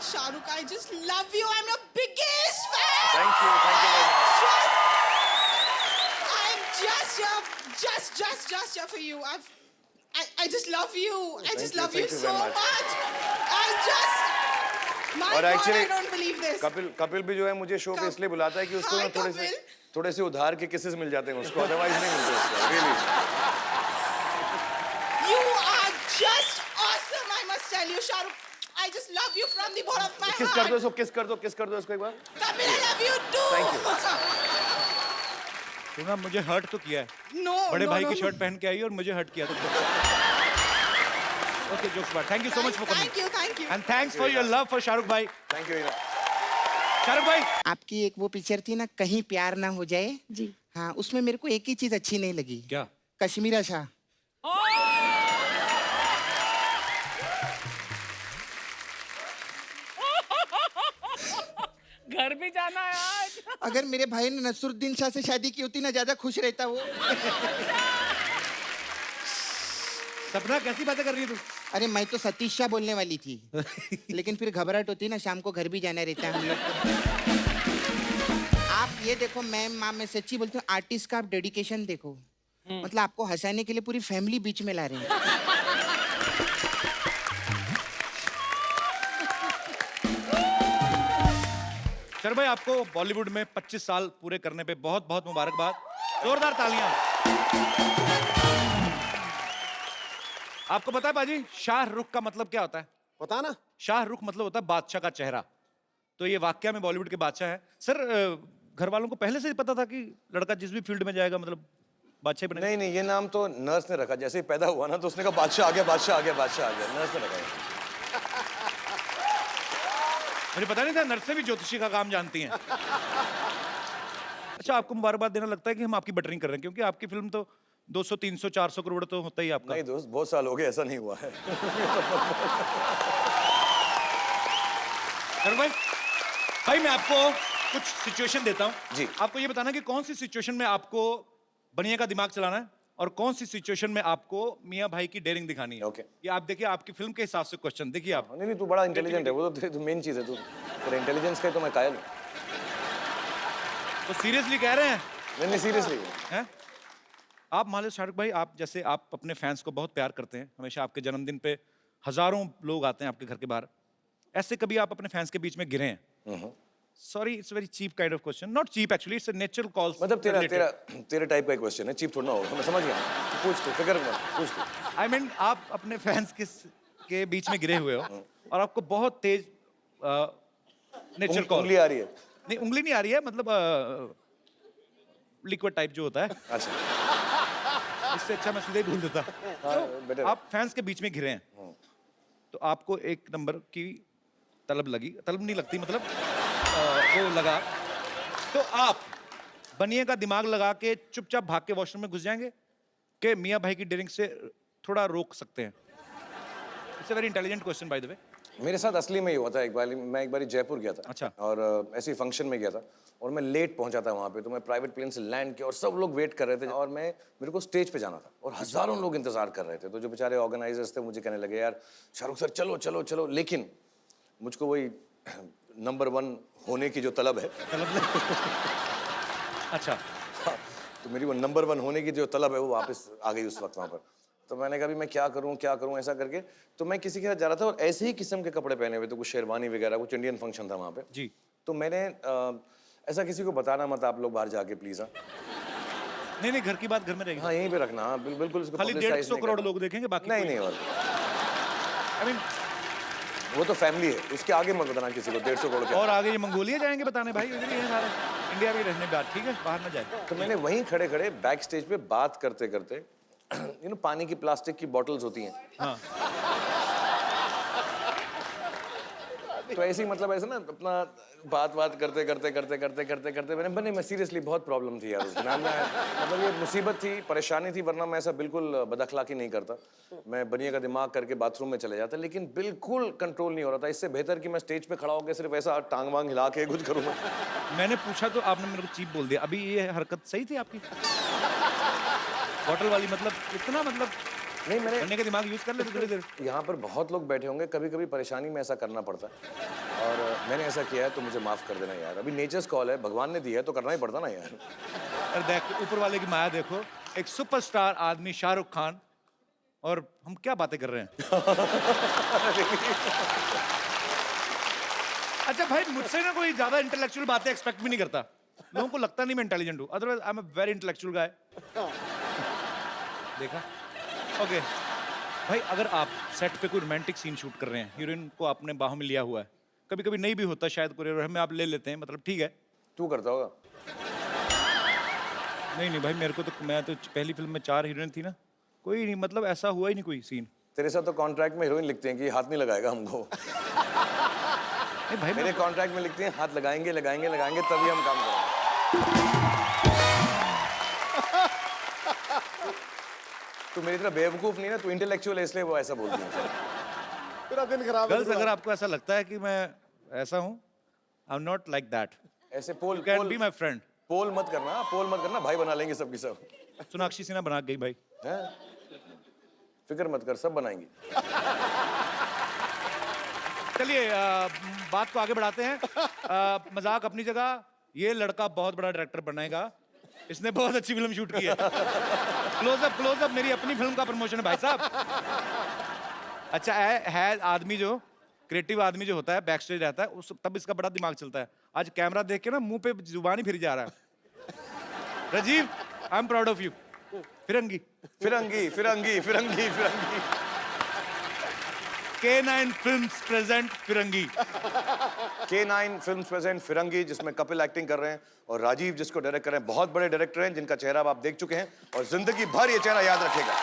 Shahrukh, I just love you. I'm your biggest fan. Thank you very much. I'm just here for you. I just love you. I just love you thank you so very much. My और God, actually, I don't believe this. Kapil भी जो है मुझे show पे इसलिए बुलाता है कि उसको ना थोड़े से उधार के किसेस मिल जाते हैं उसको, अदरवाइज नहीं मिलते उसको, really. You are just awesome, I must tell you, Shahrukh. I just love you from the bottom of my किस heart. कर दो इसको, किस कर दो इसको एक बार. Kapil, I love you too. Thank you. तूने मुझे हर्ट तो किया है. No, बड़े no, भाई no, की no. शर्ट पहन के आई और मुझे हर्ट किया. Okay, jokes apart. Thank you so much for coming. Thank you. And thanks for your love for Shahrukh bhai. Thank you. Shahrukh भाई. आपकी एक वो पिक्चर थी ना, कहीं प्यार ना हो जाए. जी. हाँ, उसमें मेरे को एक ही चीज अच्छी नहीं लगी. क्या? कश्मीरा शाह. घर भी जाना है आज. अगर मेरे भाई ने नसरुद्दीन शाह से शादी की होती ना, ज्यादा खुश रहता वो. सपना कैसी बातें कर रही है तू? अरे मैं तो सतीश शाह बोलने वाली थी. लेकिन फिर घबराहट होती ना, शाम को घर भी जाना रहता है हम लोग को. आप ये देखो मैम, माँ, मैं सच्ची बोलती हूँ, आर्टिस्ट का आप डेडिकेशन देखो. मतलब आपको हंसाने के लिए पूरी फैमिली बीच में ला रहे हैं. सर भाई, आपको बॉलीवुड में 25 साल पूरे करने पे बहुत बहुत मुबारकबाद. जोरदार तालियां. आपको पता है बाजी, शाहरुख का मतलब क्या होता है? पता ना. शाहरुख मतलब होता है बादशाह का चेहरा. तो ये वाकया में बॉलीवुड के बादशाह है. सर, घर वालों को पहले से ही पता था कि लड़का जिस भी फील्ड में जाएगा मतलब बादशाह बनेगा? नहीं, ये नाम तो नर्स ने रखा. जैसे ही पैदा हुआ ना तो उसने कहा बादशाह आ गया. नर्स ने रखा. मुझे पता नहीं था नर्सें भी ज्योतिषी का काम जानती हैं. अच्छा, आपको मुबारकबाद देना लगता है कि हम आपकी बटरिंग कर रहे हैं, क्योंकि आपकी फिल्म तो 200, 300, 400 करोड़ तो होता ही आपका. नहीं दोस्त, बहुत साल हो गए, ऐसा नहीं हुआ है. भाई मैं आपको कुछ सिचुएशन देता हूं जी. आपको ये बताना कि कौन सी सिचुएशन में आपको बनिया का दिमाग चलाना है और कौन सी सिचुएशन में आपको मियां भाई की डेयरिंग दिखानी है. ओके. ये आप देखिए, आपकी फिल्म के हिसाब से क्वेश्चन देखिए आप. नहीं, तू बड़ा इंटेलिजेंट है. वो तो मेन चीज है. तू तेरे इंटेलिजेंस का ही तो मैं कायल हूं. तो सीरियसली कह रहे हैं? नहीं सीरियसली हैं? आप मान लो शाहरुख भाई, आप जैसे आप अपने फैंस को बहुत प्यार करते हैं, हमेशा आपके जन्मदिन पे हजारों लोग आते हैं आपके घर के बाहर. ऐसे कभी आप अपने फैंस के बीच में गिरे हैं? Sorry, it's very cheap kind of question. Not cheap actually, it's a natural call. मतलब तेरे टाइप का क्वेश्चन है. चीप थोड़ा ना होगा. मैं समझ गया. पूछ तू, फिक्र मत, पूछ तू. आई मीन, आप अपने फैंस के बीच में गिरे हुए हो और आपको बहुत तेज नेचुरल कॉल. उंगली आ रही है? नहीं, उंगली नहीं आ रही है, मतलब लिक्विड टाइप जो होता है. अच्छा. इससे अच्छा मैं सीधे ही भूल देता. better. आप फैंस के बीच में घिरे हैं तो आपको एक नंबर की तलब लगी. तलब नहीं लगती, मतलब वो लगा. तो आप बनिए का दिमाग लगा के चुपचाप भाग के वॉशरूम में घुस जाएंगे कि मियां भाई की डेयरिंग से थोड़ा रोक सकते हैं? It's a very intelligent question by the way. मेरे साथ असली में ही हुआ था. मैं एक बार जयपुर गया था. अच्छा. और ऐसे ही फंक्शन में गया था और मैं लेट पहुंचा था वहाँ पे. तो मैं प्राइवेट प्लेन से लैंड किया और सब लोग वेट कर रहे थे और मेरे को स्टेज पे जाना था और हजारों लोग इंतजार कर रहे थे. तो जो बेचारे ऑर्गेनाइजर्स थे मुझे कहने लगे, यार शाहरुख सर चलो चलो चलो. लेकिन मुझको वही नंबर 1 होने की जो तलब है. अच्छा. तो मेरी वो नंबर 1 होने की जो तलब है वो वापस आ गई उस वक्त वहाँ पर. तो मैंने कहा मैं क्या करूं ऐसा करके. तो मैं किसी के साथ जा रहा था और ऐसे ही किस्म के कपड़े पहने हुए थे, कुछ शेरवानी वगैरह, कुछ इंडियन फंक्शन था वहाँ पे जी. तो मैंने ऐसा किसी को बताना मत आप लोग बाहर जाके प्लीज. हाँ नहीं, घर की बात घर में रहेगी. हाँ यहीं पे रखना. हाँ बिल्कुल इसको खाली publicize 150 नहीं करोड़ करना. लोग देखेंगे, बाकी नहीं और आई मीन वो तो फैमिली है, उसके आगे मत बताना किसी को 150 करोड़ के. और आगे ये मंगोलिया जाएंगे बताने. भाई इधर ही है सारे, इंडिया में रहने बात, ठीक है, बाहर ना जाए. तो मैंने वहीं खड़े खड़े बैक स्टेज पे बात करते करते पानी की प्लास्टिक की बॉटल्स होती हैं. हाँ. तो ऐसे ही मतलब ऐसे ना अपना बात करते मैं सीरियसली बहुत प्रॉब्लम थी यार. मतलब ये मुसीबत थी, परेशानी थी, वरना मैं ऐसा बिल्कुल बदअखलाकी नहीं करता. मैं बनिए का दिमाग करके बाथरूम में चले जाता, लेकिन बिल्कुल कंट्रोल नहीं हो रहा था. इससे बेहतर कि मैं स्टेज पे खड़ा होकर सिर्फ ऐसा टांग वांग हिला के कुछ करूँ. मैंने पूछा तो आपने मेरे को चीप बोल दिया. अभी ये हरकत सही थी आपकी? बॉटल वाली, मतलब इतना, मतलब नहीं मैंने बनने का दिमाग यूज कर ले थोड़ी देर। यहाँ पर बहुत लोग बैठे होंगे, कभी कभी परेशानी में ऐसा करना पड़ता है और मैंने ऐसा किया है तो मुझे माफ कर देना यार। अभी नेचर्स कॉल है, भगवान ने दिया है तो करना ही पड़ता ना यार। और देख ऊपर वाले की माया देखो, एक सुपरस्टार आदमी शाहरुख खान, और हम क्या बातें कर रहे हैं। अच्छा भाई, मुझसे ना कोई ज्यादा इंटेलेक्चुअल बातें एक्सपेक्ट भी नहीं करता। लोगों को लगता नहीं मैं इंटेलिजेंट हूँ, otherwise I am a very intellectual guy. देखा? ओके भाई, अगर आप सेट पे कोई रोमांटिक सीन शूट कर रहे हैं, हीरोइन को आपने बाहों में लिया हुआ है, कभी कभी नहीं भी होता शायद कोरियर, हमें आप ले लेते हैं, मतलब ठीक है। तू करता होगा? नहीं भाई, मेरे को तो, मैं तो पहली फिल्म में 4 हीरोइन थी ना, कोई नहीं, मतलब ऐसा हुआ ही नहीं कोई सीन। तेरे साथ तो कॉन्ट्रैक्ट में हीरोइन लिखते हैं कि हाथ नहीं लगाएगा हमको। नहीं भाई, मेरे कॉन्ट्रैक्ट में लिखते हैं हाथ लगाएंगे लगाएंगे लगाएंगे तभी हम काम करेंगे। तू मेरी तरह बेवकूफ नहीं ना, तू इंटेलेक्चुअल है इसलिए वो ऐसा बोलती है। पूरा दिन खराब है। गर्ल्स अगर आपको ऐसा लगता है कि मैं ऐसा हूँ, I am not like that, ऐसे पोल कैन बी माई फ्रेंड। पोल मत करना, भाई बना लेंगे सबकी सब। सोनाक्षी सिन्हा बना गई भाई। हैं? फिक्र मत कर, सब बनाएंगी। चलिए बात को आगे बढ़ाते हैं। मजाक अपनी जगह, ये लड़का बहुत बड़ा डायरेक्टर बनेगा, इसने बहुत अच्छी फिल्म शूट की है। क्लोजअप मेरी अपनी फिल्म का प्रमोशन है भाई साहब। अच्छा है आदमी जो क्रिएटिव आदमी जो होता है, बैक स्टेज रहता है, उस तब इसका बड़ा दिमाग चलता है। आज कैमरा देख के ना मुंह पे जुबान ही फिर जा रहा है। Rajiv, I am proud of you. Firangi K9 Films present Firangi. K9 Films present Firangi, जिसमें कपिल एक्टिंग कर रहे हैं और राजीव जिसको डायरेक्ट कर रहे हैं। बहुत बड़े डायरेक्टर हैं जिनका चेहरा अब आप देख चुके हैं और जिंदगी भर ये चेहरा याद रखेगा।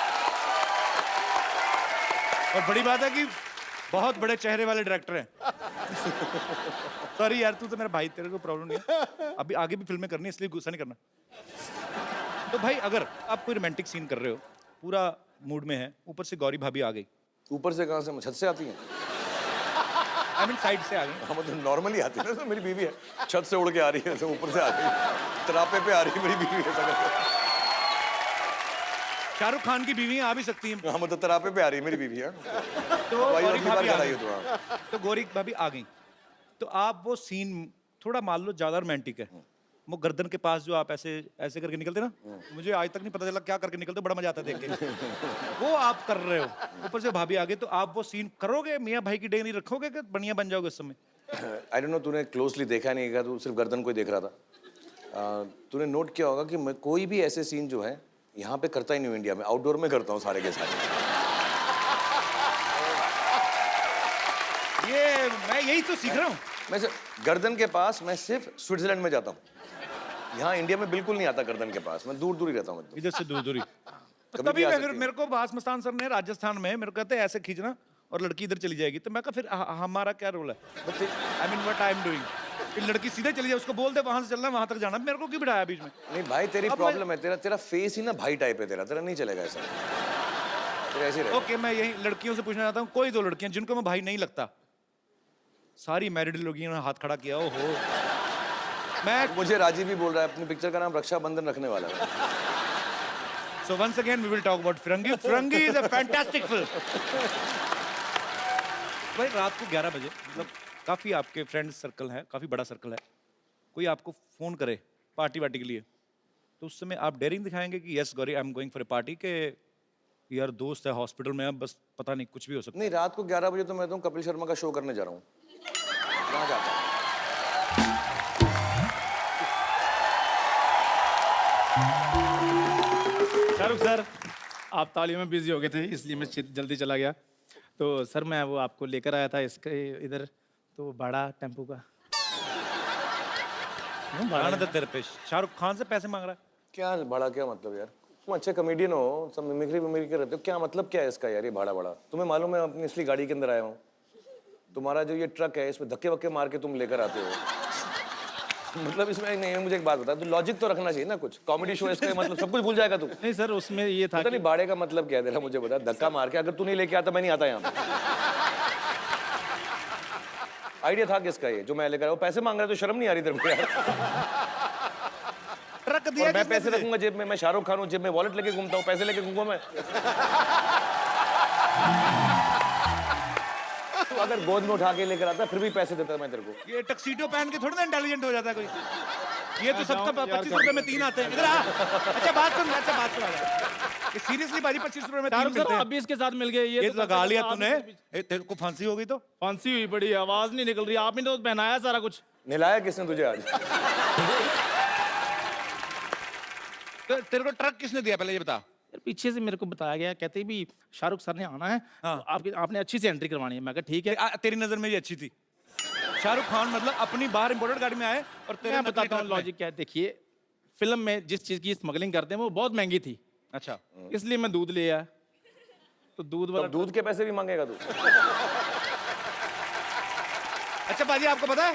और बड़ी बात है कि बहुत बड़े चेहरे वाले डायरेक्टर हैं। सॉरी यार, तू तो मेरा भाई, तेरे को प्रॉब्लम नहीं है, अभी आगे भी फिल्में करनी है इसलिए गुस्सा नहीं करना। तो भाई, अगर आप कोई रोमांटिक सीन कर रहे हो, पूरा मूड में है, ऊपर से गौरी भाभी आ गई, ऊपर से कहाँ से? छत से आती हैं? आई मीन साइड से आ गई। हाँ मतलब नॉर्मली आती है ना, तो मेरी बीवी है, छत से उड़ के आ रही है, तो ऊपर से आ रही है, तरापे पे आ रही है मेरी बीवी है। शाहरुख खान की बीवी आ भी सकती है। हाँ मतलब तरापे पे आ रही है मेरी बीवी है। तो भाई गौरी अगली बार भाभी आ कराइए गई। तो। हाँ तो गौरी भाभी आ गई, तो आप वो सीन थोड़ा मान लो ज्यादा रोमांटिक है, वो गर्दन के पास जो आप ऐसे ऐसे करके निकलते ना, मुझे आज तक नहीं पता चला क्या करके निकलते, बड़ा मजा आता है देख के। वो आप कर रहे हो, ऊपर से भाभी आ गई, तो आप वो सीन करोगे, मियाँ भाई की डेग नहीं रखोगे कि बढ़िया बन जाओगे उस समय? आई डोंट नो, तूने क्लोजली देखा नहीं है, तू सिर्फ गर्दन को ही देख रहा था। तूने नोट किया होगा कि मैं कोई भी ऐसे सीन जो है यहाँ पे करता ही नहीं हूँ इंडिया में, आउटडोर में करता हूँ सारे के सारे। ये मैं यही तो सीख रहा हूँ। मैं गर्दन के पास मैं सिर्फ स्विट्जरलैंड में जाता हूँ, यहाँ इंडिया में बिल्कुल नहीं आता गर्दन के पास, मैं दूर दूर ही रहता हूँ। इधर से दूर दूरी। तो कभी तभी भी आ मैं सकती फिर है। मेरे को बास मस्तान सर ने राजस्थान में मेरे को कहते हैं ऐसे खींचना और लड़की इधर चली जाएगी, तो मैं कहा फिर हमारा क्या रोल है? I mean what I am doing, कि लड़की सीधे चली जाए, उसको बोल दे वहां से चलना, वहां तक जाना, मेरे को क्यों बिठाया बीच में? नहीं भाई, तेरी अब प्रॉब्लम है, तेरा फेस ही ना भाई टाइप है, तेरा नहीं चलेगा ऐसा, तेरा ऐसे ही रहेगा। ओके, मैं यही लड़कियों से पूछना चाहता हूँ, कोई 2 लड़कियां जिनको मैं भाई नहीं लगता, सारी मैरिड लड़कियों ने हाथ खड़ा किया। ओहो, मैं मुझे राजीव भी बोल रहा है अपनी पिक्चर का नाम रक्षाबंधन रखने वाला है। So once again we will talk about Firangi. Firangi is a fantastic film. भाई रात को 11 बजे, मतलब काफी आपके फ्रेंड सर्कल है, काफी बड़ा सर्कल है, कोई आपको फोन करे पार्टी वार्टी के लिए, तो उस समय आप डेयरिंग दिखाएंगे कि yes Gauri I am going for a party, के यार दोस्त है हॉस्पिटल में, अब बस पता नहीं कुछ भी हो सकता है? नहीं, रात को 11 बजे तो मैं तो कपिल शर्मा का शो करने जा रहा हूँ, वहाँ जाता हूँ। शाहरुख सर, आप तालियों में बिजी हो गए थे इसलिए मैं जल्दी चला गया। तो सर मैं वो आपको लेकर आया था इसके इधर, तो भाड़ा टेम्पो का। भाड़ा तो तेरे पे शाहरुख खान से पैसे मांग रहा है। क्या भाड़ा, क्या मतलब यार? तुम अच्छे कॉमेडियन हो, सब मिमिक्री कर रहते हो, क्या मतलब क्या है इसका यार? ये भाड़ा तुम्हें मालूम है, अपनी इसलिए गाड़ी के अंदर आया हूँ, तुम्हारा जो ये ट्रक है इसमें धक्के वक्के मार के तुम लेकर आते हो। मतलब इसमें नहीं, मुझे एक बात बता, तो लॉजिक तो रखना चाहिए ना कुछ, कॉमेडी शो इसका मतलब सब कुछ भूल जाएगा तू? नहीं सर, उसमें ये था पता नहीं भाड़े का मतलब क्या है तेरा, मुझे बता। धक्का मार के, अगर तू नहीं लेके आता मैं नहीं आता यहाँ पे। आइडिया था किसका ये जो मैं लेकर आया? पैसे मांग रहा है तो शर्म नहीं आ रही तेरे को यार? ट्रक दिया और मैं किसने पैसे तुझे? रखूंगा जेब में, मैं शाहरुख खान हूँ, जेब में वॉलेट लेके घूमता हूँ, पैसे लेके घूमूंगा मैं? तो अगर गोद में उठा के लेकर आता फिर भी पैसे देता मैं तेरे को। ये टक्सीडो पहन के थोड़ा ना इंटेलिजेंट हो जाता है कोई। ये तो सबका जाऊं, यार, 25 रुपए में 3 आते हैं। इधर आ। अच्छा बात सुन ये सीरियसली बाजी 25 रुपए में 3 शाहरुख मिलते सर हैं। आप भी इसके साथ मिल गए। ये तो लगा लिया आप- तूने। तेरे को फांसी हो गई तो? फांसी हुई बड़ी, आवाज नहीं निकल रही। आपने तो पहनाया सारा कुछ। नहलाया किसने तुझे आज? तो तेरे को ट्रक किसने दिया पहले ये बता। यार पीछे से मेरे को बताया गया, कहते हैं भी शाहरुख सर ने आना है, हाँ। तो आपने अच्छी सी एंट्री करवानी है। मैं कहा ठीक है। तेरी नजर में ये अच्छी थी। शाहरुख खान मतलब अपनी बाहर इंपोर्टेड गाड़ी में आए और तेरे मैं नकली बताता हूँ ट्रक में। लॉजिक क्या है। देखिए फिल्म में जिस चीज की स्मगलिंग करते हैं वो बहुत महंगी थी, अच्छा इसलिए मैं दूध ले आया। तो दूध तो वाला अब दूध के पैसे भी मांगेगा तू? अच्छा बाजी आपको पता है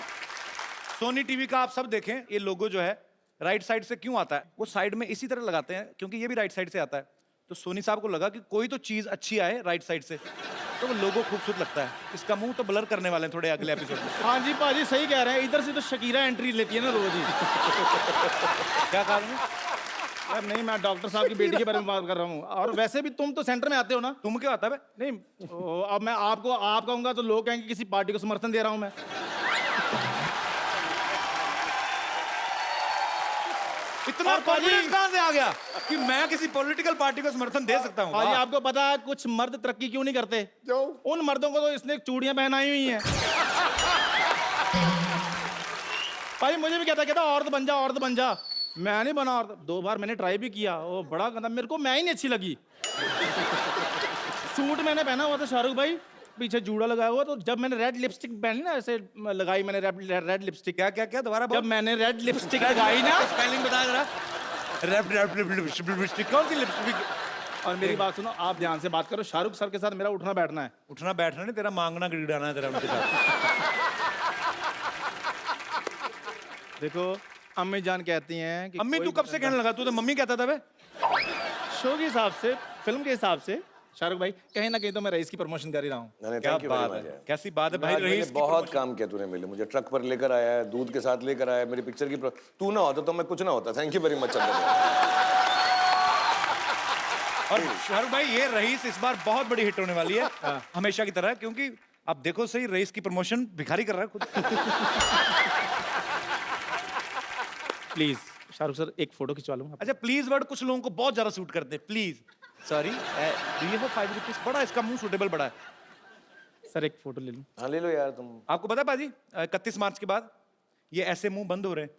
सोनी टीवी का आप सब देखें ये लोगो जो है राइट साइड से क्यों आता है? वो साइड में इसी तरह लगाते हैं क्योंकि ये भी राइट साइड से आता है। तो सोनी साहब को लगा कि कोई तो चीज अच्छी आए राइट साइड से, तो वो लोगो खूबसूरत लगता है। इसका मुंह तो ब्लर करने वाले हैं थोड़े अगले एपिसोड में। हाँ जी पाजी सही कह रहे हैं। इधर से तो शकीरा एंट्री लेती है ना रोज ही। क्या कहा तुमने? यार नहीं, मैं डॉक्टर साहब की बेटी के बारे में बात कर रहा हूँ। और वैसे भी तुम तो सेंटर में आते हो ना। तुम क्या आता है बे? नहीं अब मैं आपको आप कहूंगा तो लोग कहेंगे किसी पार्टी को समर्थन दे रहा हूँ मैं। इतना और पाजी- कॉन्फिडेंस कहां से आ गया कि मैं किसी पॉलिटिकल पार्टी को समर्थन दे सकता हूँ? पाजी वाह। आपको पता है कुछ मर्द तरक्की क्यों नहीं करते? क्यों? उन मर्दों को तो इसने चूड़ियां पहनाई हुई हैं। भाई मुझे भी कहता औरत बन जा, औरत बन जा। मैं नहीं बना औरत। 2 बार मैंने ट्राई भी किया, वो बड़ा गंदा, मेरे को मैं ही नहीं अच्छी लगी। सूट मैंने पहना हुआ था शाहरुख भाई, पीछे जूड़ा लगाया हुआ। तो जब मैंने रेड लिपस्टिक पहनी ना, ऐसे लगाई मैंने रेड लिपस्टिक। क्या क्या क्या दोबारा जब मैंने रेड लिपस्टिक लगाई ना, स्पेलिंग बता जरा। लिपस्टिक कौन सी लिपस्टिक? और मेरी बात सुनो, आप ध्यान से बात करो। शाहरुख सर के साथ मेरा उठना बैठना है। उठना बैठना नहीं, तेरा मांगना गिड़ाना है तेरा उनके साथ। देखो अम्मी जान कहती हैं कि अम्मी कोई तू कब से कहने लगा? तू तो मम्मी कहता था बे। शो के हिसाब से, फिल्म के हिसाब से शाहरुख भाई कहीं ना कहीं तो मैं रईस की प्रमोशन कर ही रहा हूँ। नहीं, क्या thank you very बात much है, यार। कैसी बात है भाई। आज मैंने रईस की बहुत काम किया तूने मेरे लिए। मुझे ट्रक पर लेकर आया है, दूध के साथ लेकर आया है, मेरी पिक्चर की तू ना होता तो मैं कुछ ना होता। थैंक यू वेरी मच चंदन। और शाहरुख भाई ये रईस इस बार बहुत बड़ी हिट होने वाली है हमेशा की तरह, क्योंकि आप देखो सही रईस की प्रमोशन भिखारी कर रहा है खुद। प्लीज शाहरुख सर एक फोटो खिंचवा लूंगा। अच्छा प्लीज वर्ड कुछ लोगों को बहुत ज्यादा सूट करते हैं। Please sorry do you have 5 rupees? बड़ा इसका मुंह सूटेबल बड़ा है। सर एक फोटो ले लूं? हाँ ले लो यार तुम। आपको पता है बाजी 31 मार्च के बाद ये ऐसे मुंह बंद हो रहे हैं।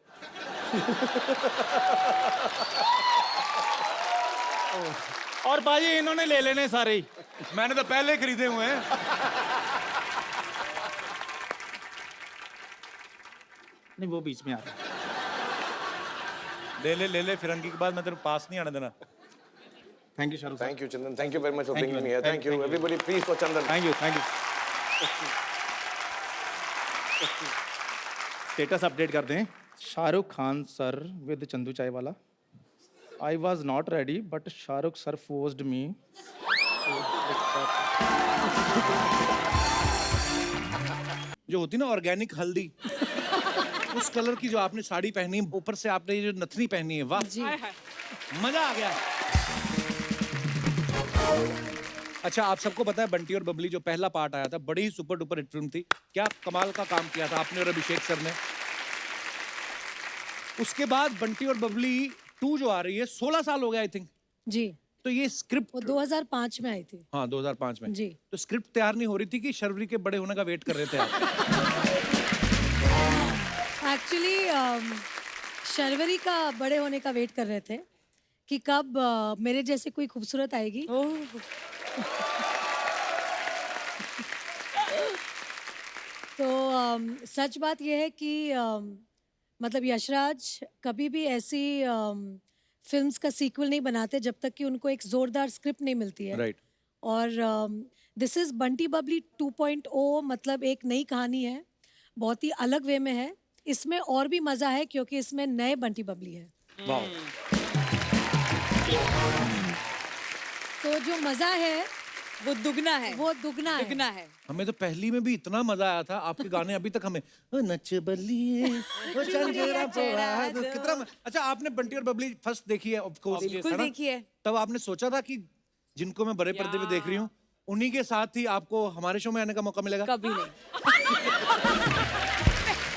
और भाई इन्होंने ले लेने सारे ही। मैंने तो पहले खरीदे हुए हैं। नहीं वो बीच में आ रहा है। ले ले फिरंगी के बाद मैं तेरे पास नहीं आने देना। Thank you Shahrukh sir. Thank you Chandan. Thank you very much for Thank you, bringing me here. thank thank you, you thank you. Everybody please for Chandan. Thank you thank you. Status update कर दें। Shahrukh Khan sir with Chandu Chaiwala. I was not ready but Shahrukh sir forced me. जो होती ना organic हल्दी उस colour की जो आपने साड़ी पहनी, ऊपर से आपने ये जो नथनी पहनी है, वाह मजा आ गया। अच्छा आप सबको पता है बंटी और बबली जो पहला पार्ट आया था बड़ी ही सुपर डुपर हिट फिल्म थी। क्या कमाल का काम किया था आपने और अभिषेक सर ने। उसके बाद बंटी और बबली 2 जो आ रही है 16 साल हो गया आई थिंक। जी तो ये स्क्रिप्ट वो 2005 में आई थी। हाँ 2005 में। जी। तो स्क्रिप्ट तैयार नहीं हो रही थी कि शर्वरी के बड़े होने का वेट कर रहे थे आप? एक्चुअली शर्वरी का बड़े होने का वेट कर रहे थे कि कब मेरे जैसे कोई खूबसूरत आएगी। तो सच बात यह है कि मतलब यशराज कभी भी ऐसी फिल्म्स का सीक्वल नहीं बनाते जब तक कि उनको एक जोरदार स्क्रिप्ट नहीं मिलती है। राइट। और दिस इज बंटी बबली 2.0, मतलब एक नई कहानी है, बहुत ही अलग वे में है। इसमें और भी मजा है क्योंकि इसमें नए बंटी बबली है। वाह। तो जो मजा है वो दुगना है, वो दुगना है। दुगना है। हमें तो पहली में भी इतना मजा आया था। आपके गाने अभी तक हमें ओ नच बलिए ओ चंदेरा पोड़ा दो, कितना अच्छा आपने बंटी और बबली फर्स्ट देखी है ऑफ कोर्स, बिल्कुल देखी है। तब आपने सोचा था कि जिनको मैं बड़े पर्दे पे देख रही हूँ उन्हीं के साथ ही आपको हमारे शो में आने का मौका मिलेगा? कभी नहीं।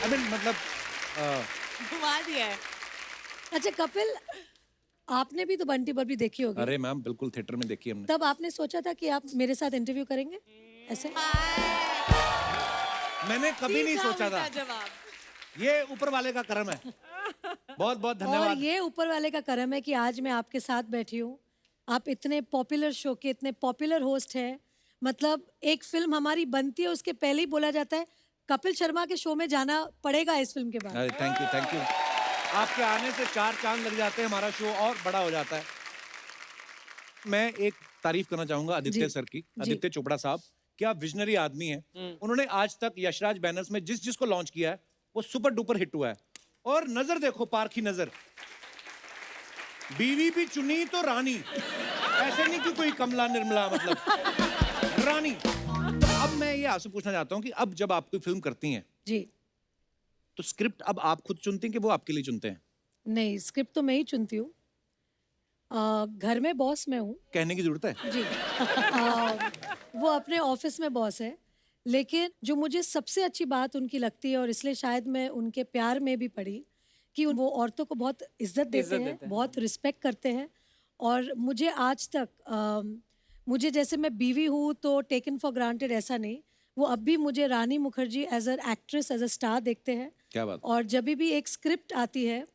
I mean, मतलब घुमा दिया है। अच्छा कपिल, आपने भी तो बंटी बबली देखी होगी। अरे मैम बिल्कुल थिएटर में देखी हमने। तब आपने सोचा था कि आप मेरे साथ इंटरव्यू करेंगे ऐसे? मैंने कभी नहीं सीधा सोचा था। उल्टा जवाब। ये ऊपर वाले का करम है। बहुत बहुत और धन्यवाद। ये ऊपर वाले का करम है कि आज मैं आपके साथ बैठी हूँ। आप इतने पॉपुलर शो के इतने पॉपुलर होस्ट हैं। मतलब एक फिल्म हमारी बनती है उसके पहले ही बोला जाता है कपिल शर्मा के शो में जाना पड़ेगा इस फिल्म के बाद। अरे थैंक यू थैंक यू। आपके आने से 4 चांद लग जाते हैं, हमारा शो और बड़ा हो जाता है। मैं एक तारीफ करना चाहूंगा आदित्य जी, सर की, जी। आदित्य चोपड़ा साहब। क्या विजनरी आदमी है। उन्होंने आज तक यशराज बैनर्स में जिस जिसको लॉन्च किया है वो सुपर डुपर हिट हुआ है। और नजर देखो, पारखी नजर, बीवी भी चुनी तो रानी, ऐसे नहीं कि कोई कमला निर्मला, मतलब रानी। तो अब मैं ये आपसे पूछना चाहता हूँ कि अब जब आप कोई फिल्म करती हैं जी तो स्क्रिप्ट अब आप खुद चुनती हैं कि वो आपके लिए चुनते हैं? नहीं, स्क्रिप्ट तो मैं ही चुनती हूँ। घर में बॉस मैं हूँ कहने की जरूरत है? जी। वो अपने ऑफिस में बॉस है, लेकिन जो मुझे सबसे अच्छी बात उनकी लगती है और इसलिए शायद मैं उनके प्यार में भी पड़ी कि वो औरतों को बहुत इज्जत देते हैं, बहुत रिस्पेक्ट करते हैं। और मुझे आज तक मुझे जैसे मैं बीवी हूँ तो टेकन फॉर ग्रांटेड ऐसा नहीं, वो अब भी मुझे Rani Mukherjee as a actress, as a star देखते हैं। क्या बात। और जब भी एक स्क्रिप्ट आती है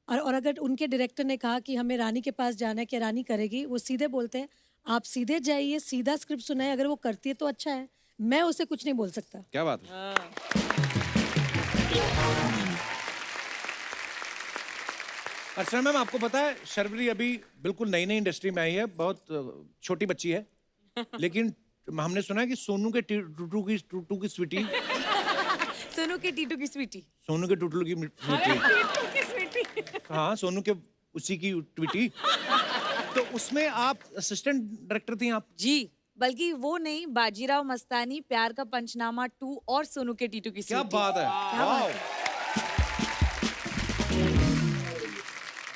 और अगर उनके डायरेक्टर ने कहा कि हमें रानी के पास जाना है कि रानी करेगी, वो सीधे बोलते हैं आप सीधे जाइए, सीधा स्क्रिप्ट सुनाए, अगर वो करती है तो अच्छा है, मैं उसे कुछ नहीं बोल सकता। क्या बात है। अच्छा मैम, आपको पता है शर्वरी अभी बिल्कुल नई नई इंडस्ट्री में आई है, बहुत छोटी बच्ची है, लेकिन हमने सुना है कि सोनू के टूटू की स्वीटी, सोनू के टीटू की स्वीटी। सोनू के टूटू की स्वीटी, टीटू की स्वीटी। हाँ सोनू के उसी की ट्वीटी। तो उसमें आप असिस्टेंट डायरेक्टर थी आप? जी, बल्कि वो नहीं, बाजीराव मस्तानी, प्यार का पंचनामा 2 और सोनू के टीटू की क्या स्वीटी। बात है, वाह।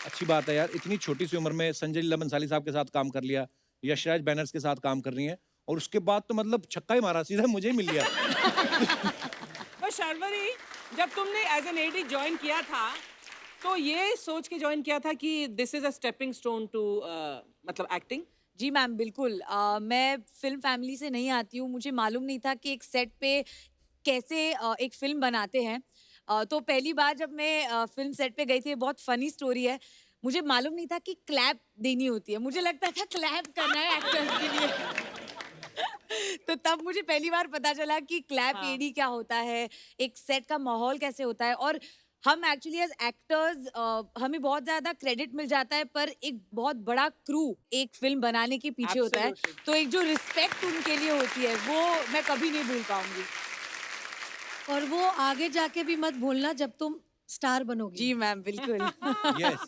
अच्छी बात है यार, इतनी छोटी सी उम्र में संजय लीला बंसाली साहब के साथ काम कर लिया, यशराज बैनर्स के साथ काम कर रही हैं, और उसके बाद तो मतलब छक्का ही मारा, सीधा मुझे ही मिल गया। पर शर्वरी, जब तुमने एज एन एडी ज्वाइन किया था तो ये सोच के ज्वाइन किया था कि this is a stepping stone to मतलब एक्टिंग? जी मैम, बिल्कुल। मैं फिल्म फैमिली से नहीं आती हूँ, मुझे मालूम नहीं था कि एक सेट पे कैसे एक फिल्म बनाते हैं। तो पहली बार जब मैं फिल्म सेट पे गई थी, बहुत फनी स्टोरी है, मुझे मालूम नहीं था कि क्लैप देनी होती है, मुझे लगता था क्लैप करना है एक्टर्स के लिए। तो तब मुझे पहली बार पता चला कि क्लैप एडी क्या होता है, एक सेट का माहौल कैसे होता है। और हम एक्चुअली एज एक्टर्स हमें बहुत ज्यादा क्रेडिट मिल जाता है, पर एक बहुत बड़ा क्रू एक फिल्म बनाने के पीछे होता है, तो एक जो रिस्पेक्ट उनके लिए होती है वो मैं कभी नहीं भूल पाऊंगी। और वो आगे जाके भी मत भूलना जब तुम स्टार बनोगी। जी मैम, बिल्कुल। यस।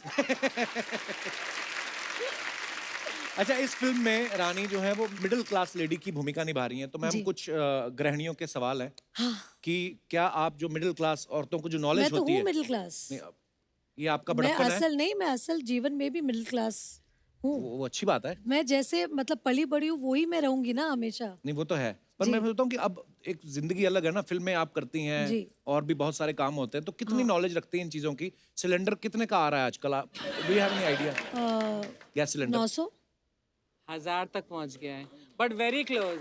अच्छा, इस फिल्म में रानी जो है वो मिडिल क्लास लेडी की भूमिका निभा रही हैं, तो मैम जी। कुछ गृहिणियों के सवाल हैं कि क्या आप जो मिडिल क्लास औरतों को जो मैं नॉलेज तो होती हूँ है, मिडिल क्लास। नहीं, ये आपका मैं बड़प्पन है, असल नहीं, मैं असल जीवन में भी मिडिल क्लास हूँ। वो अच्छी बात है। मैं जैसे मतलब पली बड़ी हूँ वही मैं रहूंगी ना हमेशा। नहीं वो तो है, पर जी। मैं सोचता हूँ कि अब एक जिंदगी अलग है ना, फिल्में आप करती हैं जी। और भी बहुत सारे काम होते हैं, तो कितनी नॉलेज रखती हैं इन चीजों की? सिलेंडर कितने का आ रहा है आजकल, आप do you have any idea? Gas cylinder 900। 1000 तक पहुंच गया है, बट वेरी क्लोज।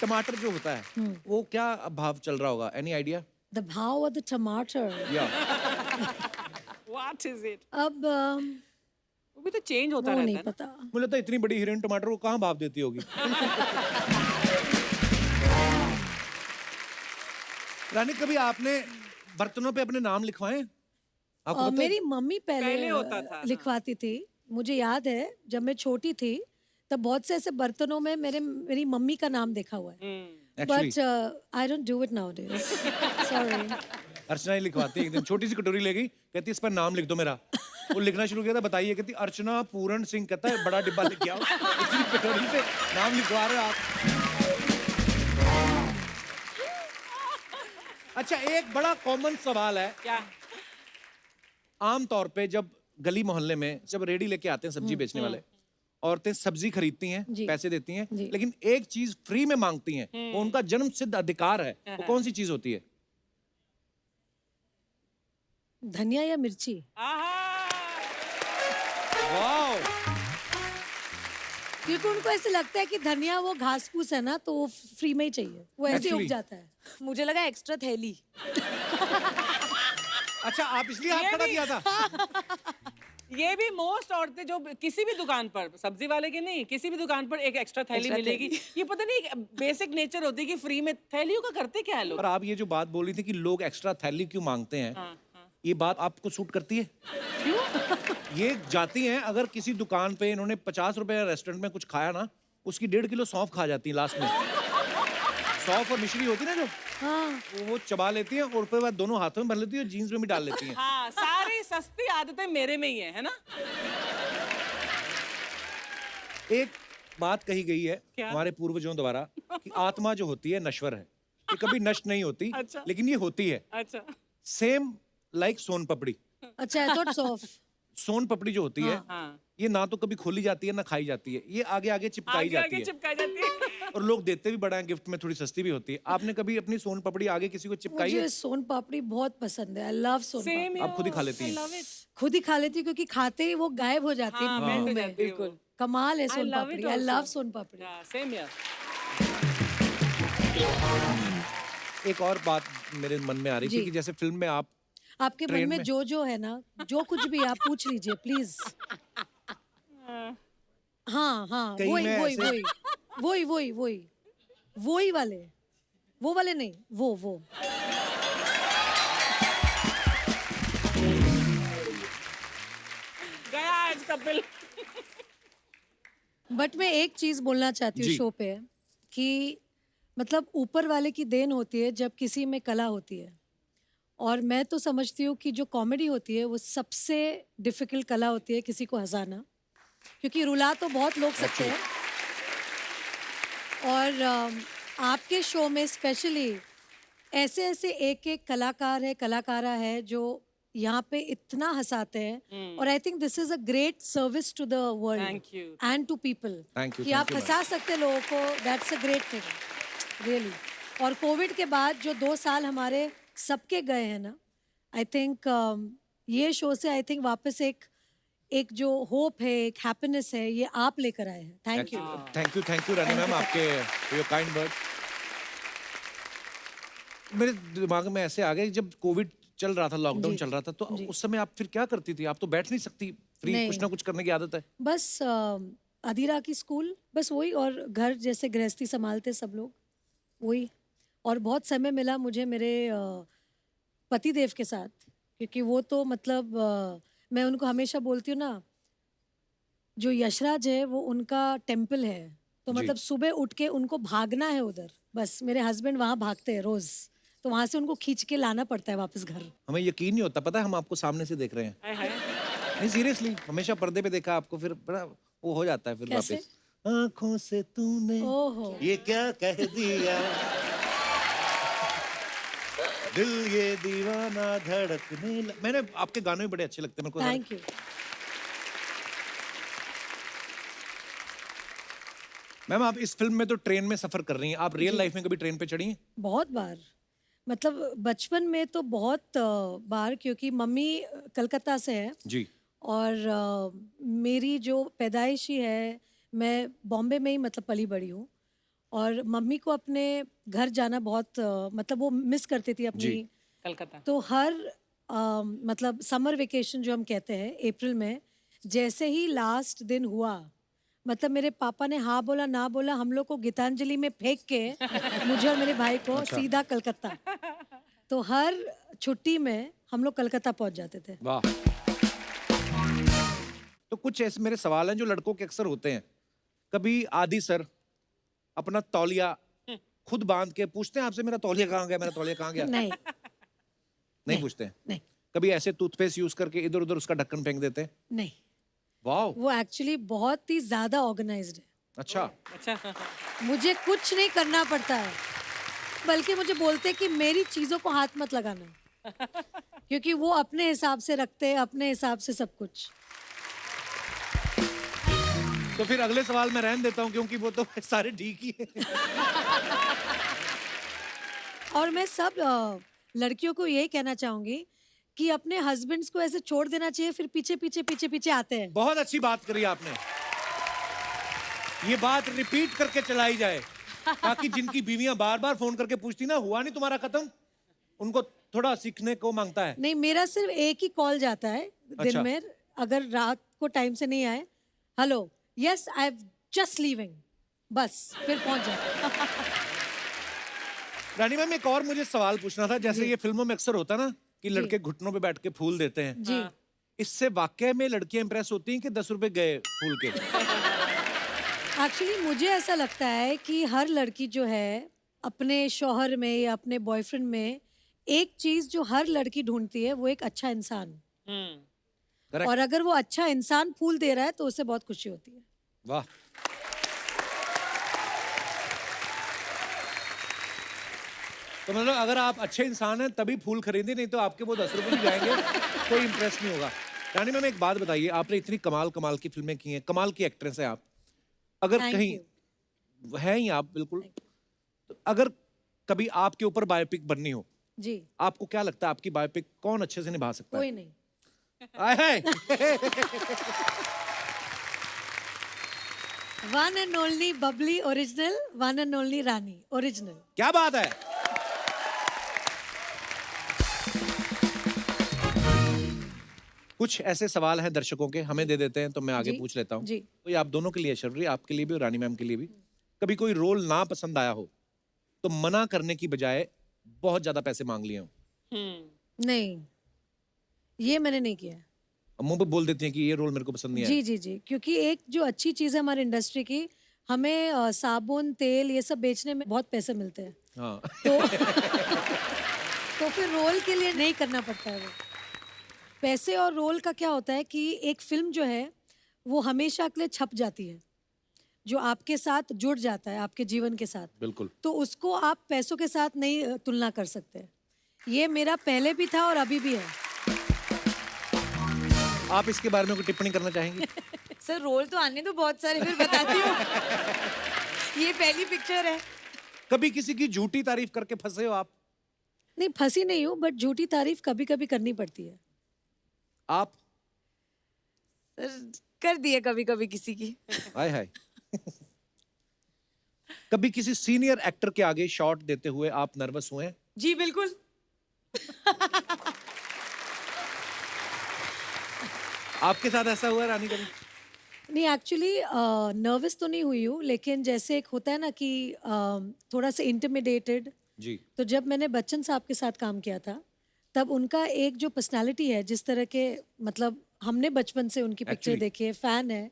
टमाटर जो होता है वो क्या भाव चल रहा होगा, एनी आइडिया? द भाव ऑफ द टमाटर। या व्हाट इज इट? अब वो भी तो चेंज होता वो रहता नहीं है ना। पता। मुझे लगता है इतनी बड़ी हीरोइन टमाटर को कहाँ भाव देती होगी। रानी, कभी आपने बर्तनों पे अपने नाम लिखवाए? आपको पता है? मेरी मम्मी पहले पहले होता था, लिखवाती थी। मुझे याद है जब मैं छोटी थी तब बहुत से ऐसे बर्तनों में मेरी मम्मी का नाम देखा हुआ है। Actually, but I don't do it nowadays. Sorry. Archana ही लिखवाती है। एक दिन छोटी सी कटोरी ले गई, कहती इस पर नाम लिख दो मेरा। वो लिखना शुरू किया था, बताइए, कहती अर्चना पूरन सिंह, कहता है बड़ा डिब्बा लिख के आओ, इसी कटोरी से नाम लिखवा रहे हो आप। अच्छा, एक बड़ा कॉमन सवाल है, क्या? आम तौर पे जब गली मोहल्ले में जब रेडी लेके आते हैं सब्जी बेचने वाले, औरतें सब्जी खरीदती हैं, जी। पैसे देती हैं, जी। लेकिन एक चीज फ्री में मांगती हैं, वो उनका जन्म सिद्ध अधिकार है। वो कौन सी चीज होती है? धनिया या मिर्ची? वाओ! क्योंकि उनको ऐसे लगता है कि धनिया वो घास फूस है ना, तो वो फ्री में ही चाहिए, वो ऐसे ही उग Actually- जाता है। मुझे लगा एक्स्ट्रा थैली। अच्छा, आप इसलिए हाथ खड़ा किया था? ये भी मोस्ट औरतें जो किसी भी दुकान पर, सब्जी वाले की नहीं, किसी भी दुकान पर एक एक्स्ट्रा थैली Extra मिलेगी। ये पता नहीं बेसिक नेचर होती है कि फ्री में थैलियों का करते क्या है लोग। और आप ये जो बात बोल रही थी कि लोग एक्स्ट्रा थैली क्यों मांगते हैं, हाँ, ये बात आपको सूट करती है? ये जाती हैं, अगर किसी दुकान पे इन्होंने 50 रुपए रेस्टोरेंट में कुछ खाया ना, उसकी 1.5 किलो सौंफ खा जाती है लास्ट में। सौंफ और मिश्री होती है ना जो, हाँ, वो चबा लेती हैं और फिर बाद दोनों हाथों में भर लेती है और जीन्स में भी डाल लेती हैं। हाँ, सारी सस्ती आदतें मेरे में ही है ना? एक बात कही गई है क्या? हमारे पूर्वजों द्वारा कि आत्मा जो होती है नश्वर है, ये कभी नष्ट नहीं होती, अच्छा। लेकिन ये होती है। अच्छा। सेम लाइक सोन पपड़ी। अच्छा, आई थॉट सॉफ्ट। सोन पपड़ी जो होती है, हाँ। ये ना तो कभी खोली जाती है ना खाई जाती है, ये आगे आगे चिपकाई आगे जाती आगे है चिपकाई जाती है। और लोग देते भी बड़ा है, गिफ्ट में थोड़ी सस्ती भी होती है। आपने कभी अपनी सोन पपड़ी आगे किसी को चिपकाई है? मुझे सोन पापड़ी बहुत पसंद है, आई लव सोन Same पापड़ी। आप खुद ही खा लेती हैं? खुद ही खा लेती हूँ क्योंकि खाते ही वो गायब हो जाती है हाँ, मुंह मेल्ट हो में। जाती है वो। बिल्कुल कमाल है soan love papdi, it I love also. Soan papdi. Same यार। एक और बात मेरे मन में आ रही थी जी। कि जैसे फिल्म में आप आपके मन ट्रेन में में- जो है ना, जो कुछ भी आप पूछ लीजिए प्लीज। हाँ हाँ, कहीं वही मैं वही ऐसे- वही वही वही वही वही वाले, वो वाले नहीं, वो गया आज कपिल। बट मैं एक चीज बोलना चाहती हूँ जी। शो पे कि मतलब ऊपर वाले की देन होती है जब किसी में कला होती है। और मैं तो समझती हूँ कि जो कॉमेडी होती है वो सबसे डिफिकल्ट कला होती है किसी को हंसाना, क्योंकि रुला तो बहुत लोग सकते हैं। और आपके शो में स्पेशली ऐसे ऐसे एक एक कलाकार है, कलाकारा है जो यहाँ पे इतना हंसाते हैं। और I think this is a great service to the world Thank you. And to people Thank you, कि thank आप you, हंसा सकते हैं लोगों को। That's a great thing really. और कोविड के बाद जो 2 साल हमारे सबके गए हैं ना, आई थिंक ये शो से आई थिंक वापस एक जो होप है, एक हैप्पीनेस है, ये आप लेकर आए हैं। Thank you. Thank you Rani ma'am, आपके योर काइंड वर्ड। मेरे दिमाग में ऐसे आ गए, जब कोविड चल रहा था, लॉकडाउन जी, चल रहा था, तो जी। उस समय आप फिर क्या करती थी? आप तो बैठ नहीं सकती, फ्री नहीं। कुछ ना कुछ करने की आदत है। बस अधीरा की स्कूल, बस वही, और घर जैसे गृहस्थी संभालते सब लोग, वही। और बहुत समय मिला मुझे मेरे पति देव के साथ, क्योंकि वो तो मतलब मैं उनको हमेशा बोलती हूँ ना, जो यशराज है वो उनका टेम्पल है। तो जी। मतलब सुबह उठ के उनको भागना है उधर, बस मेरे हस्बैंड वहाँ भागते हैं रोज, तो वहाँ से उनको खींच के लाना पड़ता है वापस घर। हमें यकीन नहीं होता, पता है हम आपको सामने से देख रहे हैं। हाय हाय। नहीं सीरियसली, हमेशा पर्दे पे देखा आपको, फिर बड़ा वो हो जाता है फिर कैसे? वापस। आंखों से तूने ओहो। ये क्या कह दिया, दिल ये दीवाना धड़कने मैंने आपके गाने भी बड़े अच्छे लगते हैं मेरे को। Thank you. मैम आप इस फिल्म में तो ट्रेन में सफर कर रही हैं, आप रियल लाइफ में कभी ट्रेन पे चढ़ी हैं? बहुत बार, मतलब बचपन में तो बहुत बार, क्योंकि मम्मी कलकत्ता से है जी। और मेरी जो पैदाइश ही है, मैं बॉम्बे में ही मतलब पली बड़ी हूँ। और मम्मी को अपने घर जाना बहुत मतलब वो मिस करती थी अपनी। जी। कलकत्ता। तो हर मतलब समर वेकेशन जो हम कहते हैं अप्रैल में, जैसे ही लास्ट दिन हुआ, मतलब मेरे पापा ने हाँ बोला ना बोला, हम लोग को गीतांजलि में फेंक के मुझे और मेरे भाई को सीधा कलकत्ता। तो हर छुट्टी में हम लोग कलकत्ता पहुंच जाते थे। वाह। तो कुछ ऐसे मेरे सवाल हैं जो लड़कों के अक्सर होते हैं। कभी आदि सर अपना तौलिया खुद बांध के पूछते हैं आपसे, मेरा तौलिया कहाँ गया, मेरा तौलिया कहाँ गया? नहीं नहीं पूछते हैं। नहीं कभी ऐसे टूथपेस्ट यूज करके इधर उधर उसका ढक्कन फेंक देते हैं? नहीं, वाह। वो एक्चुअली बहुत ही ज्यादा ऑर्गेनाइज्ड है। अच्छा। अच्छा। मुझे कुछ नहीं करना पड़ता है, बल्कि मुझे बोलते हैं कि मेरी चीजों को हाथ मत लगाना, क्योंकि वो अपने हिसाब से रखते हैं, अपने हिसाब से सब कुछ। तो फिर अगले सवाल मैं रहने देता हूँ क्योंकि वो तो सारे ठीक ही हैं। और मैं सब लड़कियों को यही कहना चाहूंगी कि अपने हस्बैंड्स को ऐसे छोड़ देना चाहिए, फिर पीछे पीछे पीछे पीछे आते हैं। बहुत अच्छी बात करी आपने। ये बात रिपीट करके चलाई जाए ताकि जिनकी बीवियां बार बार फोन करके पूछती ना हुआ नहीं तुम्हारा खत्म, उनको थोड़ा सीखने को मांगता है। नहीं, मेरा सिर्फ एक ही कॉल जाता है दिन अच्छा। में, अगर रात को टाइम से नहीं आए, hello yes I am just leaving, बस फिर पहुंच जाता है। रानी मैम एक और मुझे सवाल पूछना था, जैसे ये फिल्मों में अक्सर होता ना कि लड़के घुटनों पे बैठ के फूल देते हैं, जी। इससे वाकई में लड़कियां इंप्रेस होती हैं कि 10 रुपए गए फूल के? एक्चुअली मुझे ऐसा लगता है कि हर लड़की जो है अपने शौहर में या अपने बॉयफ्रेंड में एक चीज जो हर लड़की ढूंढती है वो एक अच्छा इंसान। Correct. और अगर वो अच्छा इंसान फूल दे रहा है तो उसे बहुत खुशी होती है। वाह। तो मतलब अगर आप अच्छे इंसान हैं तभी फूल खरीदे, नहीं तो आपके वो 10 रुपए भी जाएंगे, कोई इंप्रेस नहीं होगा। रानी मैम एक बात बताइए, आपने इतनी कमाल कमाल की फिल्में की हैं, कमाल की एक्ट्रेस हैं आप, अगर Thank कहीं you. है ही आप बिल्कुल, तो अगर कभी आपके ऊपर बायोपिक बननी हो, जी। आपको क्या लगता है आपकी बायोपिक कौन अच्छे से निभा सकता है? कोई नहीं। आए hi. One and only Babli original, one and only Rani original. क्या बात है। कुछ ऐसे सवाल हैं दर्शकों के, हमें दे देते हैं तो मैं आगे जी, पूछ लेता हूँ। जी। तो ये आप दोनों के लिए शर्वरी, आपके लिए भी और रानी मैम के लिए भी। कभी कोई रोल ना पसंद आया हो तो मना करने की बजाय बहुत ज्यादा पैसे मांग लिए हो? नहीं, ये मैंने नहीं किया। अब मुंह पे बोल देती हैं कि ये रोल मेरे को पसंद नहीं आया। जी जी जी, क्योंकि एक जो अच्छी चीज है हमारी इंडस्ट्री की, हमें साबुन तेल ये सब बेचने में बहुत पैसे मिलते हैं, हाँ। तो फिर रोल के लिए नहीं करना पड़ता है वो। पैसे और रोल का क्या होता है कि एक फिल्म जो है वो हमेशा के लिए छप जाती है, जो आपके साथ जुड़ जाता है आपके जीवन के साथ, बिल्कुल। तो उसको आप पैसों के साथ नहीं तुलना कर सकते। ये मेरा पहले भी था और अभी भी है। आप इसके बारे में कोई टिप्पणी करना चाहेंगे? सर रोल तो आने दो बहुत सारे, फिर बताती हूँ। ये पहली पिक्चर है। कभी किसी की झूठी तारीफ करके फंसे हो आप? नहीं, फंसी नहीं हूँ, बट झूठी तारीफ कभी कभी करनी पड़ती है। आप? सर कर दिए कभी कभी किसी की। हाय हाय। कभी किसी सीनियर एक्टर के आगे शॉट देते हुए आप नर्वस हुए हैं? जी बिल्कुल। आपके साथ ऐसा हुआ है रानी कभी? नहीं, एक्चुअली नर्वस तो नहीं हुई हूँ, लेकिन जैसे एक होता है ना कि थोड़ा सा इंटिमिडेटेड। जी। तो जब मैंने बच्चन साहब के साथ काम किया था, तब उनका एक जो पर्सनालिटी है, जिस तरह के, मतलब हमने बचपन से उनकी पिक्चर Actually. देखी है, फैन है,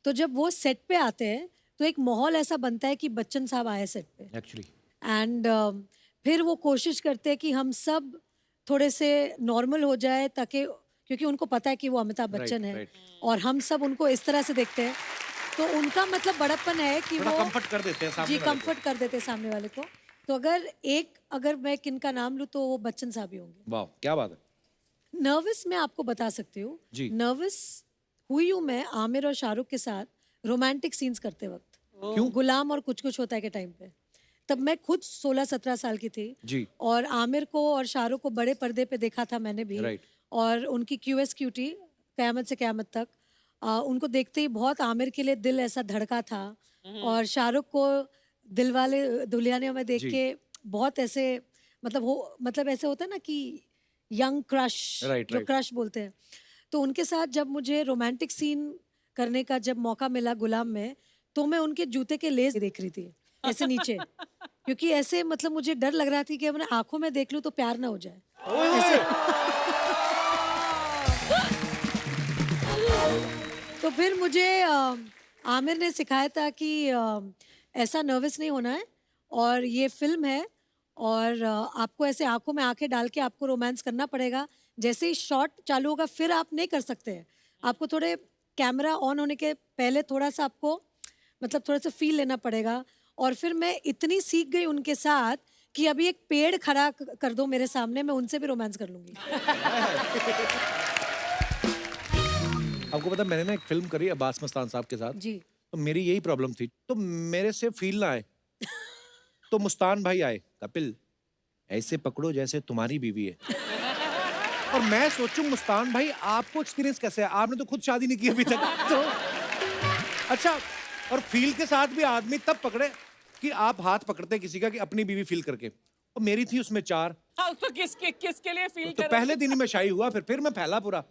तो जब वो सेट पे आते हैं तो एक माहौल ऐसा बनता है कि बच्चन साहब आए सेट पे, एक्चुअली एंड फिर वो कोशिश करते हैं कि हम सब थोड़े से नॉर्मल हो जाए, ताकि, क्योंकि उनको पता है कि वो अमिताभ बच्चन है, right. और हम सब उनको इस तरह से देखते हैं, तो उनका मतलब बड़प्पन है कि थोड़ा वो कंफर्ट कर देते हैं सामने जी वाले को। कंफर्ट कर देते हैं सामने वाले को। तो अगर मैं किनका नाम लूँ तो वो बच्चन साहब ही होंगे। वाह क्या बात है। नर्वस मैं आपको बता सकती हूँ, जी। नर्वस हुई हूँ मैं आमिर और शाहरुख के साथ रोमांटिक सीन्स करते वक्त। क्यों? गुलाम और कुछ कुछ होता है के टाइम पे, तब मैं खुद 16-17 साल की थी, जी। और आमिर को और शाहरुख को बड़े पर्दे पे देखा था मैंने भी, Right. और उनकी QS क्यूटी क़यामत से क़यामत तक, उनको देखते ही बहुत आमिर के लिए दिल ऐसा धड़का था, और शाहरुख को दिलवाले दुल्हनिया में देख जी। के बहुत ऐसे, मतलब ऐसे होता है ना कि यंग क्रश, Right, जो right. क्रश बोलते हैं, तो उनके साथ जब मुझे रोमांटिक सीन करने का जब मौका मिला गुलाम में, तो मैं उनके जूते के लेस देख रही थी ऐसे नीचे, क्योंकि ऐसे मतलब मुझे डर लग रहा था कि अपने आंखों में देख लूं तो प्यार ना हो जाए ऐसे। तो फिर मुझे आमिर ने सिखाया था कि ऐसा नर्वस नहीं होना है, और ये फिल्म है, और आपको ऐसे आंखों में आंखें डाल के आपको रोमांस करना पड़ेगा। जैसे ही शॉट चालू होगा फिर आप नहीं कर सकते हैं, आपको थोड़े कैमरा ऑन होने के पहले थोड़ा सा आपको मतलब थोड़ा सा फील लेना पड़ेगा। और फिर मैं इतनी सीख गई उनके साथ कि अभी एक पेड़ खड़ा कर दो मेरे सामने, मैं उनसे भी रोमांस कर लूंगी। आपको पता मैंने ना एक फिल्म करी अब्बास मस्तान साहब के साथ, जी। तो मेरी यही प्रॉब्लम थी, तो मेरे से फील ना आए। तो मुस्तान भाई आए, कपिल ऐसे पकड़ो जैसे तुम्हारी बीवी है। और मैं सोचूं मुस्तान भाई आपको एक्सपीरियंस कैसे है, आपने तो खुद शादी नहीं की अभी तक। तो अच्छा, और फील के साथ भी आदमी तब पकड़े कि आप हाथ पकड़ते हैं किसी का कि अपनी बीवी फील करके, और मेरी थी उसमें 4। हाँ, तो किसके लिए फील तो कर पहले दिन ही मैं शाही हुआ, फिर मैं फैला पूरा।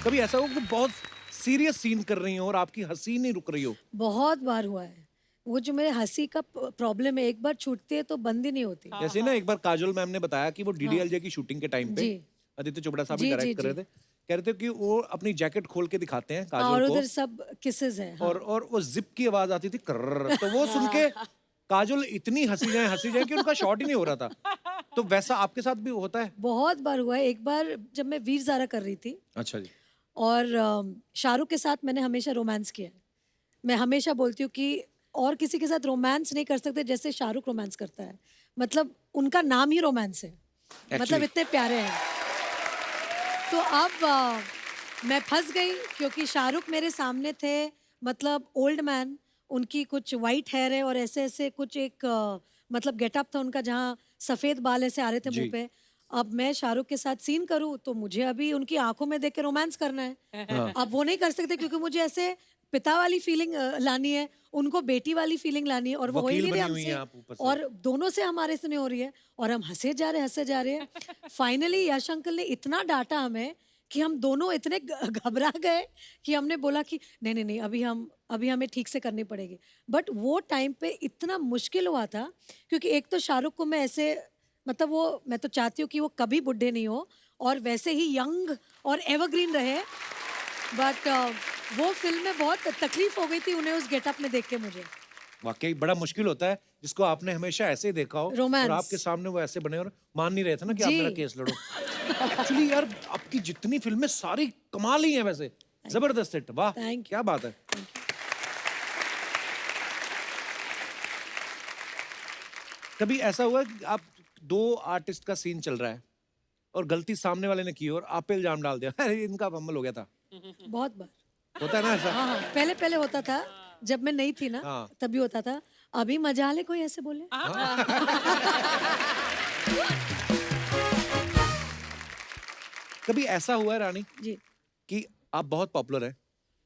कभी ऐसा हो कि बहुत सीरियस सीन कर रही हो और आपकी हंसी नहीं रुक रही हो? बहुत बार हुआ है। वो जो मेरे हंसी का प्रॉब्लम है, एक बार छूटती है तो बंद ही नहीं होती। जैसे ना एक बार काजोल मैम ने बताया कि वो डीडीएलजे की शूटिंग के टाइम पे जी। आदित्य चोपड़ा साहब जी, भी जी, डायरेक्ट कर रहे जी। थे, कह रहे थे कि वो अपनी जैकेट खोल के दिखाते हैं और काजोल उधर को, सब किसेस है। हाँ। और वो जिप की आवाज आती थी कर्र, तो वो सुन के काजोल इतनी हंसी जाए कि उनका शॉट ही नहीं हो रहा था। तो वैसा आपके साथ भी होता है? बहुत बार हुआ है। एक बार जब मैं वीर ज़ारा कर रही थी अच्छा जी। और शाहरुख के साथ मैंने हमेशा रोमांस किया है। मैं हमेशा बोलती हूँ कि और किसी के साथ रोमांस नहीं कर सकते जैसे शाहरुख रोमांस करता है। मतलब उनका नाम ही रोमांस है। मतलब इतने प्यारे हैं। तो अब मैं फंस गई क्योंकि शाहरुख मेरे सामने थे, मतलब ओल्ड मैन, उनकी कुछ वाइट हेयर है और ऐसे ऐसे कुछ एक मतलब गेटअप था उनका जहाँ सफ़ेद बाल ऐसे आ रहे थे मुंह पे। अब मैं शाहरुख के साथ सीन करूं तो मुझे अभी उनकी आंखों में देख के रोमांस करना है। अब वो नहीं कर सकते क्योंकि मुझे ऐसे पिता वाली फीलिंग लानी है, उनको बेटी वाली फीलिंग लानी है, और वो हो ही वकील नहीं रहे बनी हुई हैं हमसे, आप ऊपर से। और दोनों से हमारे से नहीं हो रही है और हम हंसे जा रहे हैं। फाइनली यश अंकल ने इतना डांटा हमें कि हम दोनों इतने घबरा गए कि हमने बोला कि नहीं नहीं नहीं, अभी हमें ठीक से करनी पड़ेगी। बट वो टाइम पे इतना मुश्किल हुआ था क्योंकि एक तो शाहरुख को मैं ऐसे, मतलब वो, मैं तो चाहती हूँ कि वो कभी बुढ़े नहीं हो और वैसे ही यंग और एवरग्रीन रहे। बट वो फिल्म में बहुत तकलीफ हो गई थी उन्हें उस गेटअप में देख के मुझे। वाकई बड़ा मुश्किल होता है जिसको आपने हमेशा ऐसे ही देखा हो रोमांस। और आपके सामने वो ऐसे बने और मान नहीं रहे थे ना कि आप जी। मेरा केस लड़ो। एक्चुअली यार आपकी जितनी फिल्में सारी कमाल ही हैं वैसे, जबरदस्त हिट, वाह Thank you. क्या बात है। कभी ऐसा हुआ कि आप 2 आर्टिस्ट का सीन चल रहा है और गलती सामने वाले ने की और आप पे इल्जाम डाल दिया, अरे इनका फंबल हो गया था? बहुत बार। होता है ना ऐसा? हाँ हाँ, पहले पहले होता था जब मैं नहीं थी ना, हाँ। तभी होता था। अभी मजाल है कोई ऐसे बोले। कभी ऐसा हुआ है रानी जी। कि आप बहुत पॉपुलर हैं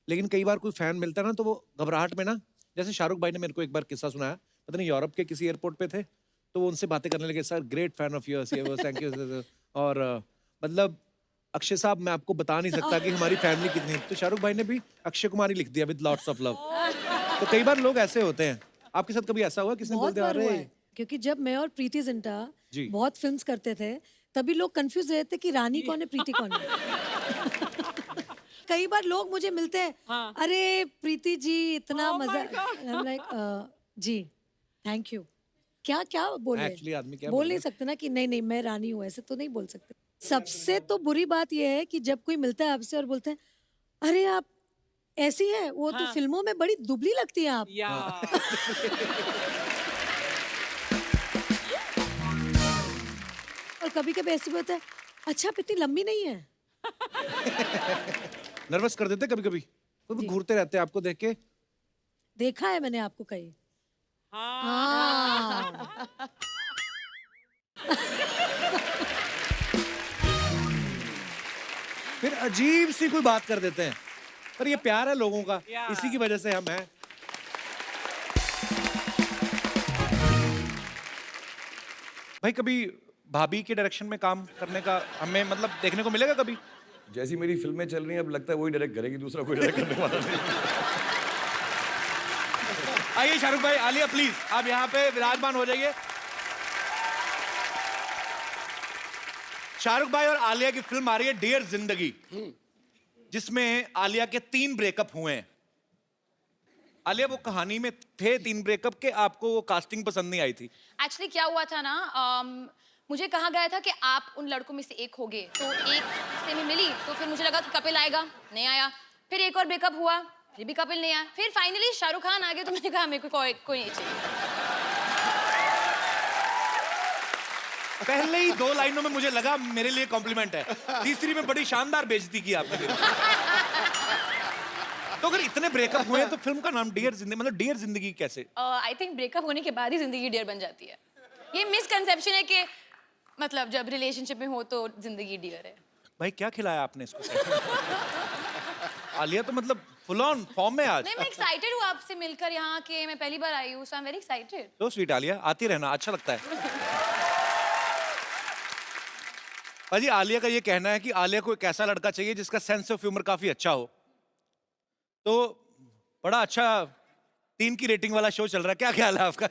लेकिन कई बार कोई फैन मिलता है ना तो वो घबराहट में ना, जैसे शाहरुख भाई ने मेरे को एक बार किस्सा सुनाया, पता नहीं यूरोप के किसी एयरपोर्ट पे थे तो वो उनसे बातें करने लगे, sir great fan of yours, ये वो थैंक यू, और मतलब अक्षय साहब मैं आपको बता नहीं सकता कि हमारी फैमिली कितनी है, तो शाहरुख भाई ने भी अक्षय कुमार ही लिख दिया विद लॉट्स ऑफ लव। तो कई बार लोग ऐसे होते हैं, आपके साथ कभी ऐसा हुआ किसने बोल बहुत दिया बार हुआ अरे है क्योंकि जब मैं और प्रीति जिंटा जी। बहुत फिल्म्स करते थे तभी लोग कंफ्यूज रहते कि रानी कौन है प्रीति कौन है। कई बार लोग मुझे मिलते हैं, अरे प्रीति जी इतना Oh my मजा, God. I'm like, जी थैंक यू। क्या क्या बोले, Actually आदमी क्या बोल बोले? नहीं सकते ना कि नहीं नहीं मैं रानी हूँ, ऐसे तो नहीं बोल सकते। सबसे तो बुरी बात यह है कि जब कोई मिलता है आपसे और बोलते हैं अरे आप ऐसी है, वो तो फिल्मों में बड़ी दुबली लगती है आप। या और कभी कभी ऐसे भी होता है अच्छा आप इतनी लंबी नहीं है। नर्वस कर देते कभी कभी, वो भी घूरते रहते हैं आपको देख के। देखा है मैंने आपको कहीं। हाँ हाँ। फिर अजीब सी कोई बात कर देते हैं, पर ये प्यार है लोगों का, Yeah. इसी की वजह से हम हैं। भाई कभी भाभी के डायरेक्शन में काम करने का हमें मतलब देखने को मिलेगा कभी? जैसी मेरी फिल्में चल रही हैं अब लगता है वही डायरेक्ट करेगी, दूसरा कोई डायरेक्ट करने वाला नहीं। आइए शाहरुख भाई, आलिया प्लीज आप यहाँ पे विराजमान हो जाइए। शाहरुख भाई और आलिया की फिल्म आ रही है डियर जिंदगी, जिसमें आलिया के 3 ब्रेकअप हुए हैं। आलिया वो कहानी में थे 3 ब्रेकअप के, आपको वो कास्टिंग पसंद नहीं आई थी? एक्चुअली क्या हुआ था ना, मुझे कहा गया था कि आप उन लड़कों में से एक होगे, तो एक से मैं मिली तो फिर मुझे लगा कि कपिल आएगा, नहीं आया। फिर एक और ब्रेकअप हुआ, फिर भी कपिल नहीं आया। फिर फाइनली शाहरुख खान आ गए तो मैंने कहा मेरे को कोई नहीं चाहिए। पहले ही 2 लाइनों में मुझे लगा मेरे लिए कॉम्प्लीमेंट है, तीसरी में बड़ी शानदार बेइज्जती की आपने। तो अगर इतने ब्रेकअप हुए हैं तो फिल्म का नाम डियर जिंदगी, मतलब डियर जिंदगी कैसे? आई थिंक ब्रेकअप होने के बाद ही जिंदगी डियर बन जाती है। ये मिसकंसेप्शन है कि मतलब जब रिलेशनशिप में हो तो जिंदगी डियर है। भाई क्या खिलाया आपने इसको? आलिया तो मतलब फुल ऑन फॉर्म में आज। नहीं, मैं एक्साइटेड हूँ आपसे मिलकर यहाँ के, मैं पहली बार आई हूँ, सो आई एम वेरी एक्साइटेड। तो स्वीट आलिया, आती रहना, अच्छा लगता है। भाजी आलिया का ये कहना है कि आलिया को एक ऐसा लड़का चाहिए जिसका सेंस ऑफ ह्यूमर काफी अच्छा हो। तो बड़ा अच्छा 3 की रेटिंग वाला शो चल रहा है, क्या ख्याल है आपका?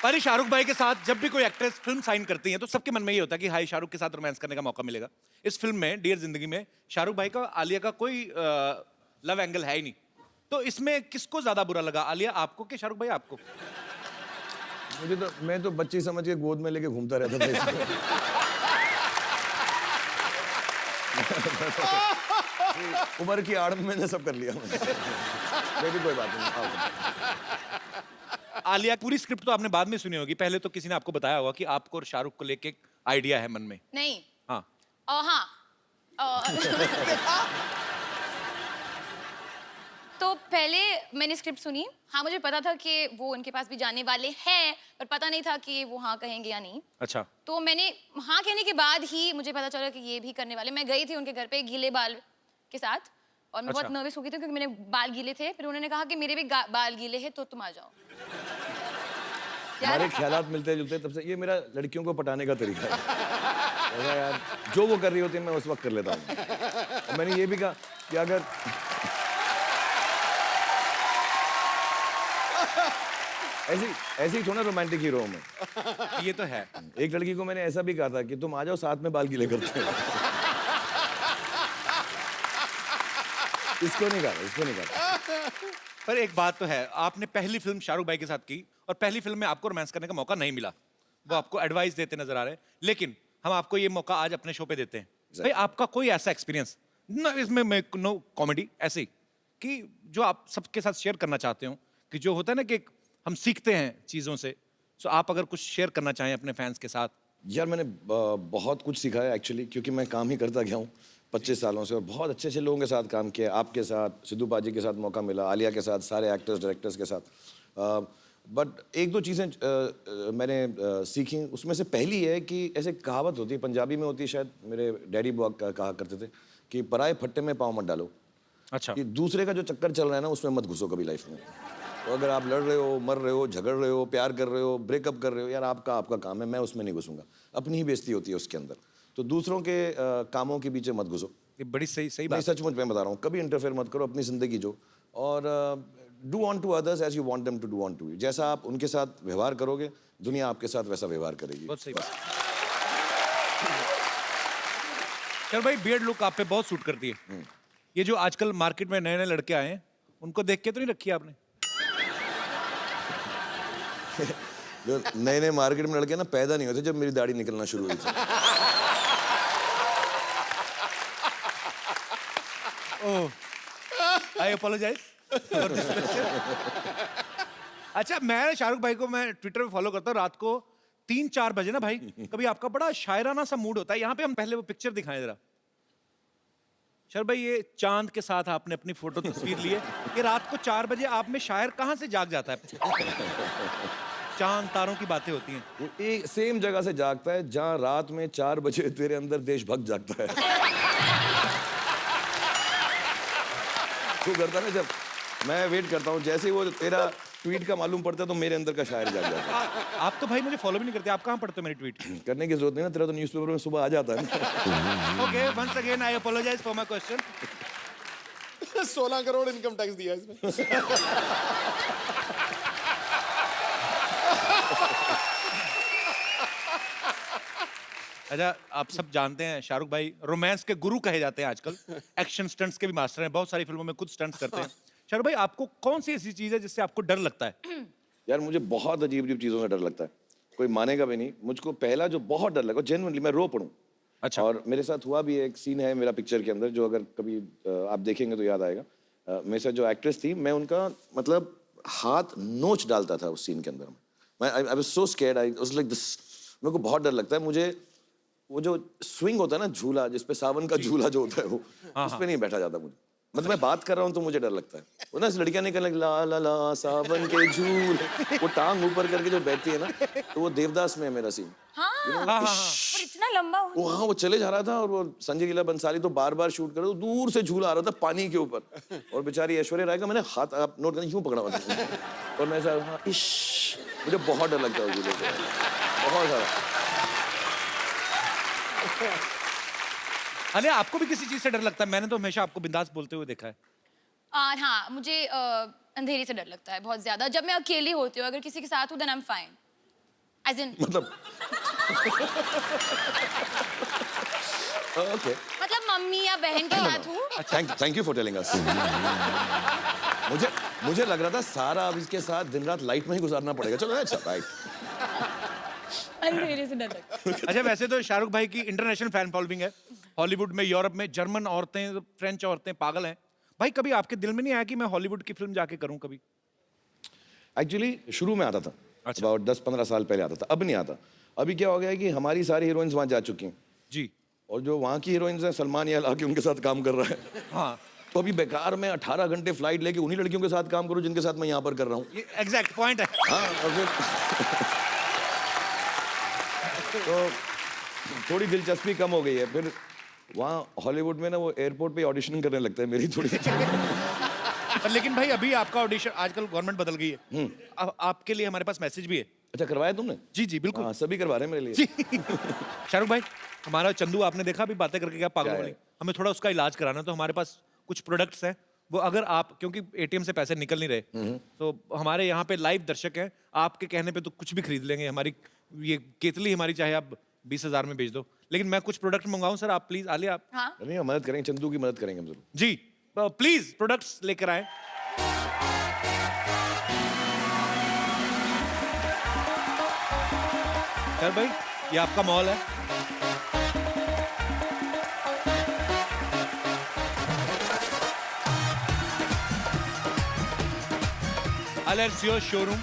पर शाहरुख भाई के साथ जब भी कोई एक्ट्रेस फिल्म साइन करती है तो सबके मन में ये होता है कि हाई शाहरुख के साथ रोमांस करने का मौका मिलेगा। इस फिल्म में डियर जिंदगी में शाहरुख भाई का आलिया का कोई लव एंगल है ही नहीं। तो इसमें किसको ज्यादा बुरा लगा, आलिया आपको कि शाहरुख भाई आपको? मुझे तो, मैं तो बच्ची समझ के गोद में लेके घूमता रहता था इसको। उम्र की आड़ में मैंने सब कर लिया। लेकिन कोई बात नहीं, आओ। आलिया पूरी स्क्रिप्ट तो आपने बाद में सुनी होगी, पहले तो किसी ने आपको बताया होगा कि आपको और शाहरुख को लेके एक आइडिया है मन में। नहीं। हाँ। हाँ। तो पहले मैंने स्क्रिप्ट सुनी, हाँ मुझे पता था कि वो उनके पास भी जाने वाले हैं, पर पता नहीं था कि वो हाँ कहेंगे या नहीं। अच्छा। तो मैंने हाँ कहने के बाद ही मुझे पता चला कि ये भी करने वाले। मैं गई थी उनके घर पे गीले बाल के साथ और मैं बहुत नर्वस हो गई थी क्योंकि मेरे बाल गीले थे। फिर उन्होंने कहा कि मेरे भी बाल गीले हैं तो तुम आ जाओ। हमारे ख्यालात मिलते जुलते, तब से ये मेरा लड़कियों को पटाने का तरीका है। यार जो वो कर रही होती है मैं उस वक्त कर लेता हूँ। मैंने ये भी कहा कि अगर ऐसे ही थोड़ा रोमांटिक हीरो हूं मैं। ये तो है। एक लड़की को मैंने ऐसा भी कहा था कि तुम आ जाओ साथ में बाल गीले करते हैं। इसको नहीं कहा। पर एक बात तो है, आपने पहली फिल्म शाहरुख भाई के साथ की और पहली फिल्म में आपको रोमांस करने का मौका नहीं मिला। वो आपको एडवाइस देते नजर आ रहे हैं, लेकिन हम आपको ये मौका आज अपने शो पे देते हैं। भाई आपका कोई ऐसा एक्सपीरियंस ना, इसमें मैं नो कॉमेडी ऐसे कि जो आप सबके साथ शेयर करना चाहते हो, कि जो होता है ना कि हम सीखते हैं चीजों से, तो आप अगर कुछ शेयर करना चाहें अपने फैंस के साथ। यार मैंने बहुत कुछ सीखा है एक्चुअली, क्योंकि मैं काम ही करता गया हूँ 25 सालों से और बहुत अच्छे अच्छे लोगों के साथ काम किया। आपके साथ, सिद्धू पाजी के साथ मौका मिला, आलिया के साथ, सारे एक्टर्स डायरेक्टर्स के साथ। बट एक दो चीज़ें मैंने सीखी। उसमें से पहली है कि ऐसे कहावत होती है, पंजाबी में होती है शायद, मेरे डैडी बुआ कहा करते थे कि पराए फट्टे में पाँव मत डालो। अच्छा। कि दूसरे का जो चक्कर चल रहा है ना उसमें मत घुसो कभी लाइफ में। तो अगर आप लड़ रहे हो, मर रहे हो, झगड़ रहे हो, प्यार कर रहे हो, ब्रेकअप कर रहे हो, यार आपका काम है, मैं उसमें नहीं घुसूंगा। अपनी ही बेइज्जती होती है उसके अंदर। तो दूसरों के कामों के पीछे मत घुसो। ये बड़ी सही बात। सचमुच मैं बता रहा हूँ, कभी इंटरफेयर मत करो, अपनी जिंदगी जो, और do unto others as you want them to do unto you. जैसा आप उनके साथ व्यवहार करोगे, दुनिया आपके साथ वैसा व्यवहार करेगी। बहुत सही बात। चल भाई, बियर्ड लुक आप पे बहुत सूट करती है। ये जो आजकल मार्केट में नए नए लड़के आए हैं, उनको देख के तो नहीं रखी आपने? जो नए नए मार्केट में लड़के ना पैदा नहीं होते जब मेरी दाढ़ी निकलना शुरू हुई थी। आई अपोलोजाइज फॉर दिस क्वेश्चन। अच्छा, मैं शाहरुख भाई को मैं ट्विटर पे फॉलो करता हूँ। रात को 3-4 बजे ना भाई, कभी आपका बड़ा शायराना सा मूड होता है। यहाँ पे हम पहले वो पिक्चर दिखाएं जरा। शर भाई, ये चांद के साथ आपने अपनी फोटो तस्वीर ली है कि रात को 4 बजे आप में शायर कहाँ से जाग जाता है? चांद तारों की बातें होती हैं। वो एक सेम जगह से जागता है जहाँ रात में 4 बजे तेरे अंदर देशभक्त जागता है। तू करता ना, जब मैं वेट करता हूँ, जैसे ही वो तेरा ट्वीट का मालूम पड़ता है तो मेरे अंदर का शायर जाग जाता है। आप तो भाई मुझे फॉलो भी नहीं करते, आप कहाँ पढ़ते हो मेरी ट्वीट? करने की जरूरत नहीं ना, तेरा तो न्यूज़पेपर में सुबह आ जाता है ना। Okay, once again I apologise for my question. 16 crore income tax दिया इसने। अच्छा, आप सब जानते हैं शाहरुख भाई रोमांस के गुरु कहे जाते हैं आजकल। एक्शन स्टंट्स के भी मास्टर हैं, बहुत सारी फिल्मों में खुद स्टंट्स करते हैं। शाहरुख भाई, आपको कौन सी ऐसी चीज है जिससे आपको डर लगता है? यार मुझे बहुत अजीब अजीब चीज़ों से डर लगता है, कोई मानेगा भी नहीं। मुझको पहला जो बहुत डर लगा, जेन्युइनली मैं रो पड़ूं। अच्छा। और मेरे साथ हुआ भी, एक सीन है मेरा पिक्चर के अंदर जो अगर कभी आप देखेंगे तो याद आएगा। मेरे साथ जो एक्ट्रेस थी, मैं उनका मतलब हाथ नोच डालता था उस सीन के अंदर। मैं I was so scared, I was like this. मेरे को बहुत डर लगता है। मुझे वो जो स्विंग होता है ना झूला, जिसपे सावन का झूला जो होता है वो, उस पे नहीं बैठा जाता मुझे। मतलब मैं बात कर रहा हूँ तो मुझे डर लगता है। वो ना इस लड़कियां निकल ला ला ला सावन के झूल, वो टांग ऊपर करके जो बैठती है ना, तो वो देवदास में है मेरा सीन। हाँ और इतना लंबा हो वो हाँ वो चले जा रहा था और वो संजय लीला बंसाली तो बार बार शूट कर रहा था, दूर से झूला आ रहा था पानी के ऊपर, और बेचारी ऐश्वर्या राय का मैंने हाथ, आप नोट करना, यूं पकड़ा हुआ था और मैं ऐसा हाँ, इश, मुझे बहुत डर लगता है झूले से, बहुत सारा। अलिया, आपको भी किसी चीज से डर लगता है? मैंने तो हमेशा आपको बिंदास बोलते हुए देखा है। हाँ मुझे अंधेरे से डर लगता है बहुत ज्यादा। जब मैं अकेली होती हूँ, अगर किसी के साथ हूँ then I am fine, as in मतलब ओके, मतलब मम्मी या बहन के साथ हूँ। Thank you for telling us. मुझे लग रहा था सारा अब इसके साथ दिन रात लाइट में ही गुजारना पड़ेगा। चलो अच्छा राइट। अंधेरे से डर लगता है। अच्छा, वैसे तो शाहरुख भाई की इंटरनेशनल फैन फॉलोइंग है, हॉलीवुड में, यूरोप में, जर्मन औरतें, फ्रेंच औरतें पागल हैं। भाई कभी आपके दिल में नहीं आया कि मैं हॉलीवुड की फिल्म जाके करूं कभी? एक्चुअली शुरू में आता था, about 10-15 साल पहले आता था, अब नहीं आता। अभी क्या हो गया है कि हमारी सारी हीरोइंस वहाँ जा चुकी हैं जी, और जो वहाँ की हीरोइंस हैं, सलमान यार आके उनके साथ काम कर रहा है। हाँ, तो अभी बेकार में 18 घंटे फ्लाइट लेके उन्हीं लड़कियों के साथ काम करूं जिनके साथ मैं यहाँ पर कर रहा हूँ। ये एग्जैक्ट पॉइंट है। हाँ, और फिर तो थोड़ी दिलचस्पी कम हो गई है। फिर वहाँ हॉलीवुड में ना वो एयरपोर्ट पे ऑडिशन करने लगता है मेरी थोड़ी। पर लेकिन भाई अभी आपका ऑडिशन, आजकल गवर्नमेंट बदल गई है, अब आपके लिए हमारे पास मैसेज भी है। अच्छा, करवाया तुमने? जी जी बिल्कुल। हाँ, सभी करवा रहे हैं मेरे लिए। शाहरुख भाई, हमारा चंदू आपने देखा अभी बातें करके क्या पागल क्या वाली, है? हमें थोड़ा उसका इलाज कराना, तो हमारे पास कुछ प्रोडक्ट्स हैं, वो अगर आप, क्योंकि एटीएम से पैसे निकल नहीं रहे, तो हमारे यहाँ पे लाइव दर्शक हैं, आपके कहने पे तो कुछ भी खरीद लेंगे। हमारी ये केतली हमारी चाहे आप 20,000 में बेच दो, लेकिन मैं कुछ प्रोडक्ट मंगाऊं सर, आप प्लीज आलिया आप। हाँ नहीं, मदद करेंगे, चंदू की मदद करेंगे हम जरूर। जी प्लीज प्रोडक्ट्स लेकर आए। सर भाई ये आपका मॉल है। Alessio showroom.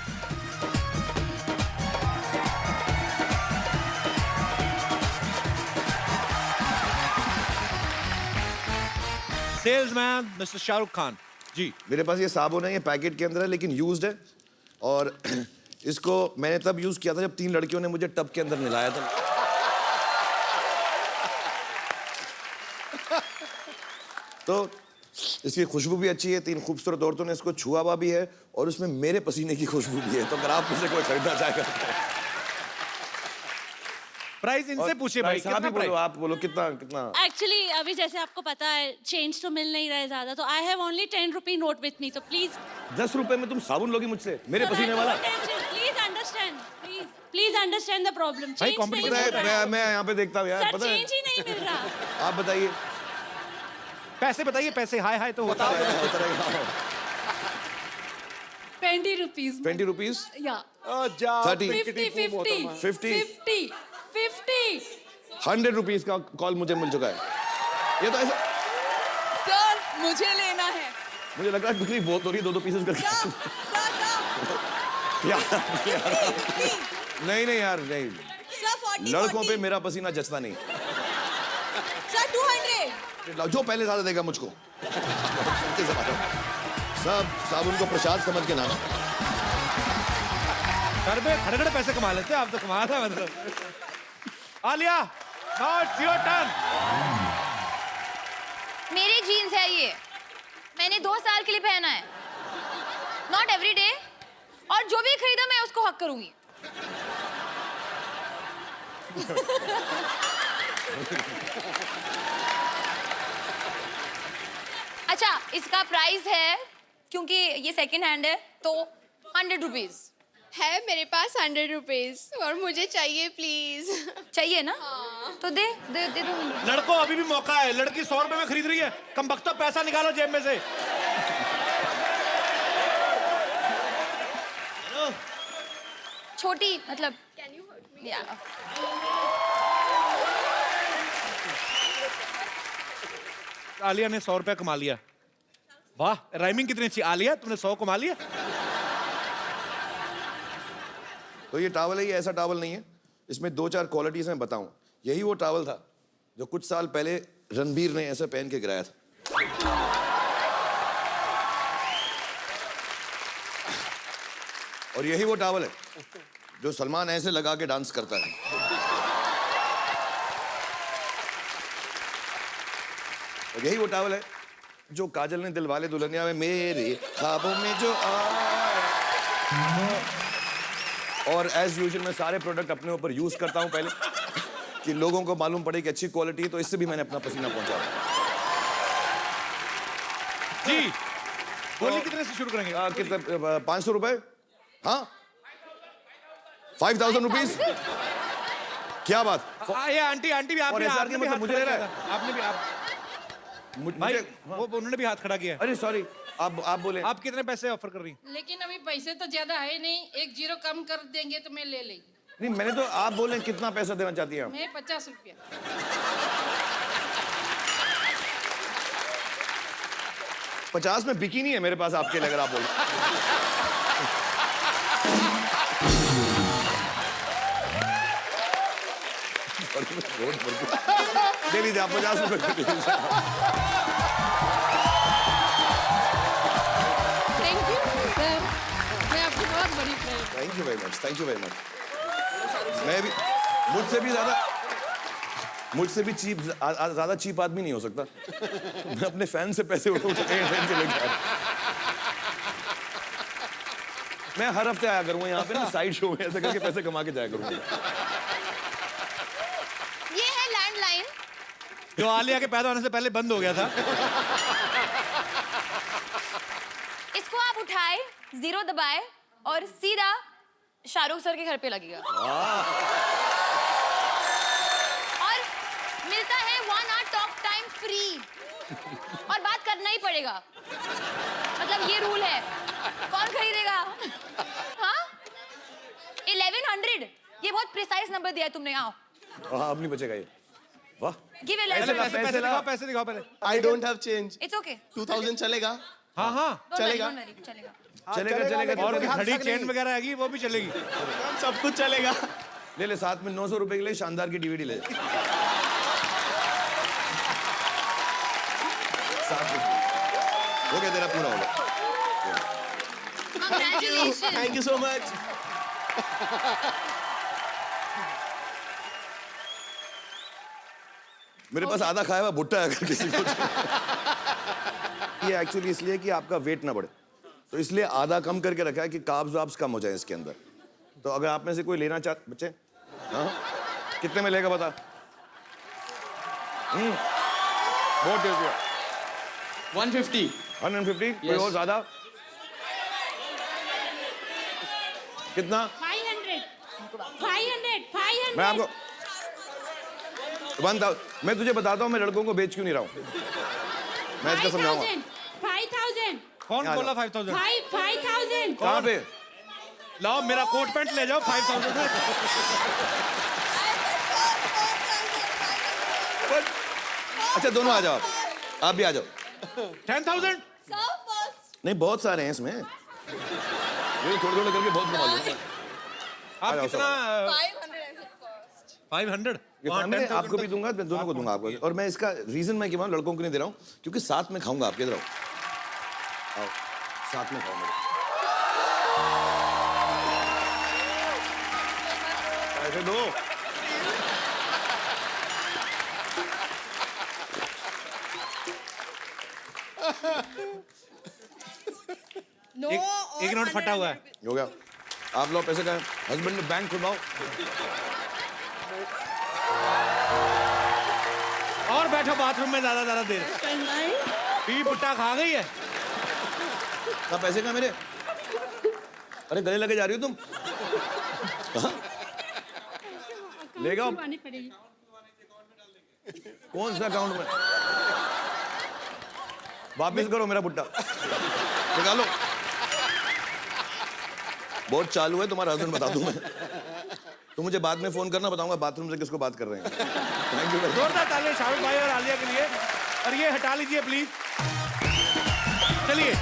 Salesman mister Shahrukh Khan ji. मेरे पास ये साबुन है, ये पैकेट के अंदर है लेकिन यूज्ड है, और इसको मैंने तब यूज किया था जब 3 लड़कियों ने मुझे टब के अंदर नहलाया था। तो इसकी खुशबू भी अच्छी है, 3 खूबसूरत औरतों ने इसको छुआ हुआ भी है, और उसमें मेरे पसीने की खुशबू भी है। तो अगर आप मुझे कोई खरीदना चाहेगा, प्राइस इनसे पूछिए भाई, साहब कितना ही बोलो, प्राइस? आप बोलो कितना कितना। एक्चुअली अभी जैसे आपको पता है चेंज तो मिल नहीं रहा है ज्यादा, तो I have only 10 rupee note with me, तो प्लीज 10 रुपए में तुम साबुन लोगी मुझसे, मेरे पसीने वाला? Please understand, please understand the problem. भाई, चेंज नहीं पता मिल है, रहा है मैं यहाँ पे देखता हूँ यार, सर, पता है। चेंज ही नहीं मिल रहा। आप बताइए। पैसे बताइए, पैसे हाय हाय तो होता है। 20 रुपीज 20 रुपीज, या 30, 50 100 रुपीज का कॉल मुझे मिल चुका है। ये तो ऐसा, सर मुझे लेना है। मुझे लग रहा है बिक्री बहुत हो रही है, 2-2 पीसेस करके। नहीं नहीं यार, नहीं, लड़कों पे मेरा पसीना जचता नहीं। सर 200। जो पहले ज्यादा देगा मुझको। सब साबुन को प्रसाद समझ के ना। घर में खड़े-खड़े पैसे कमा लेते हैं आप, तो कमाल है मतलब। Alia, now it's your turn. मेरी जीन्स है ये, मैंने 2 साल के लिए पहना है, नॉट एवरी डे, और जो भी खरीदा मैं उसको हक करूंगी। अच्छा, इसका प्राइस है, क्योंकि ये सेकंड हैंड है, तो 100 रुपीज है मेरे पास 100 रुपीज, और मुझे चाहिए प्लीज। चाहिए ना? तो दे दे दे दो। लड़कों अभी भी मौका है, लड़की 100 रुपए में खरीद रही है, कम वक्त पैसा निकालो जेब में से। छोटी मतलब या आलिया ने 100 रुपया कमा लिया। वाह, राइमिंग कितनी अच्छी। आलिया तुमने 100 कमा लिया। तो ये टॉवल है, ये ऐसा टॉवल नहीं है, इसमें 2-4 क्वालिटीज हैं, बताऊं। यही वो टॉवल था जो कुछ साल पहले रणबीर ने ऐसे पहन के गिराया था। और यही वो टॉवल है जो सलमान ऐसे लगा के डांस करता है। और यही वो टॉवल है जो काजल ने दिलवाले दुल्हनिया में मेरे ख्वाबों में जो आए। और एज यूजुअल मैं सारे प्रोडक्ट अपने ऊपर यूज करता हूं पहले कि लोगों को मालूम पड़े कि अच्छी क्वालिटी है, तो इससे भी मैंने अपना पसीना पहुंचा। जी बोलिए कितने से शुरू करेंगे? कितने? 500 रुपए? हाँ 5000 रुपीज? क्या बात? ये आंटी भी आप और भी, SR आपने के भी मतलब हाथ मुझे खड़ा ले रहा किया है? था। आपने भी भाई वो उन्होंने भी हाथ खड़ा किया। अरे सॉरी, आप बोले। आप कितने पैसे ऑफर कर रही हैं? लेकिन अभी पैसे तो ज्यादा है नहीं, 1 0 कम कर देंगे तो मैं ले लेंगी। नहीं मैंने तो, आप बोले कितना पैसा देना चाहती हैं आप? मैं 50 रुपया। 50 में बिकी नहीं है मेरे पास आपके लिए, अगर आप बोले। दे दीजिए आप 50 रुपए। थैंक यू सर, मैं आपकी बहुत बड़ी friend. Thank you very much, thank you very much. मैं भी मुझसे भी चीप, ज्यादा चीप आदमी नहीं हो सकता। मैं अपने फैन से पैसे उठा फैन से लेके मैं हर हफ्ते आया करूंगा यहाँ पे ना, साइड शो में ऐसे करके पैसे कमा के जाया करूंगा। ये है लैंडलाइन जो आलिया के पैदा होने से पहले बंद हो गया था। इसको आप उठाए, 0 दबाए और सीधा शाहरुख सर के घर पे लगेगा। और मिलता है 1 hour टॉक टाइम फ्री, और बात करना ही पड़ेगा। मतलब ये रूल है। कौन खरीदेगा? हाँ 1100, ये बहुत प्रिसाइज नंबर दिया है तुमने। आओ अब नहीं बचेगा ये। वाह, गिव पैसे दिखाओ पहले। I don't have change. It's okay. 2000 चलेगा? हाँ चलेगा? चलेगा। और भी घड़ी चेन वगैरह आएगी, वो भी चलेगी। सब कुछ चलेगा। ले साथ में 900 रुपए के लिए शानदार की डीवीडी ले। हो गया तेरा, पूरा हो गया। Congratulations. Thank you so much. मेरे पास आधा खाया हुआ भुट्टा है अगर किसी को। ये एक्चुअली इसलिए कि आपका वेट ना बढ़े, तो इसलिए आधा कम करके रखा है कि कार्ब्स वाब्स कम हो जाए इसके अंदर। तो अगर आप में से कोई लेना चाहते बच्चे, हाँ कितने में लेगा बता? बहुत टेस्टी है। 150. 150? कोई और ज्यादा? कितना? 500 मैं आपको 1000, मैं तुझे बताता हूँ मैं लड़कों को बेच क्यों नहीं रहा हूँ। मैं इसका समझाऊंगा। 5000 कौन बोला 5000? 5000 कहाँ पे? लाओ मेरा कोट पैंट ले जाओ 5000 में। अच्छा दोनों आ जाओ, आप भी आ जाओ। 10,000? नहीं बहुत सारे हैं इसमें, ये थोड़े थोड़े करके बहुत कमा लूंगा। आप कितना? 500? ये मैं आपको भी दूंगा, मैं दोनों को दूंगा आपको। और मैं इसका रीजन मैं क्यों लड़कों को नहीं दे रहा हूँ, क्योंकि साथ में खाऊंगा। आप किधर आओ, साथ में खाऊंगा। ऐसे दो। एक नोट फटा हुआ है। हो गया, आप लोग पैसे का हस्बैंड ने बैंक खुलवाओ। और बैठो बाथरूम में ज्यादा देर। पी पुट्टा खा गई है। कहाँ पैसे कहाँ मेरे? अरे गले लगे जा रही हो तुम? कहाँ? लेगा कौन सा अकाउंट में? वापिस करो मेरा पुट्टा, निकालो। बहुत चालू है तुम्हारा हस्बैंड, बता दूं मैं। तो मुझे बाद में फोन करना, बताऊंगा बाथरूम से किसको बात कर रहे हैं। Thank you. जोरदार तालियां शाहरुख भाई और आलिया के लिए। और ये हटा लीजिए प्लीज। चलिए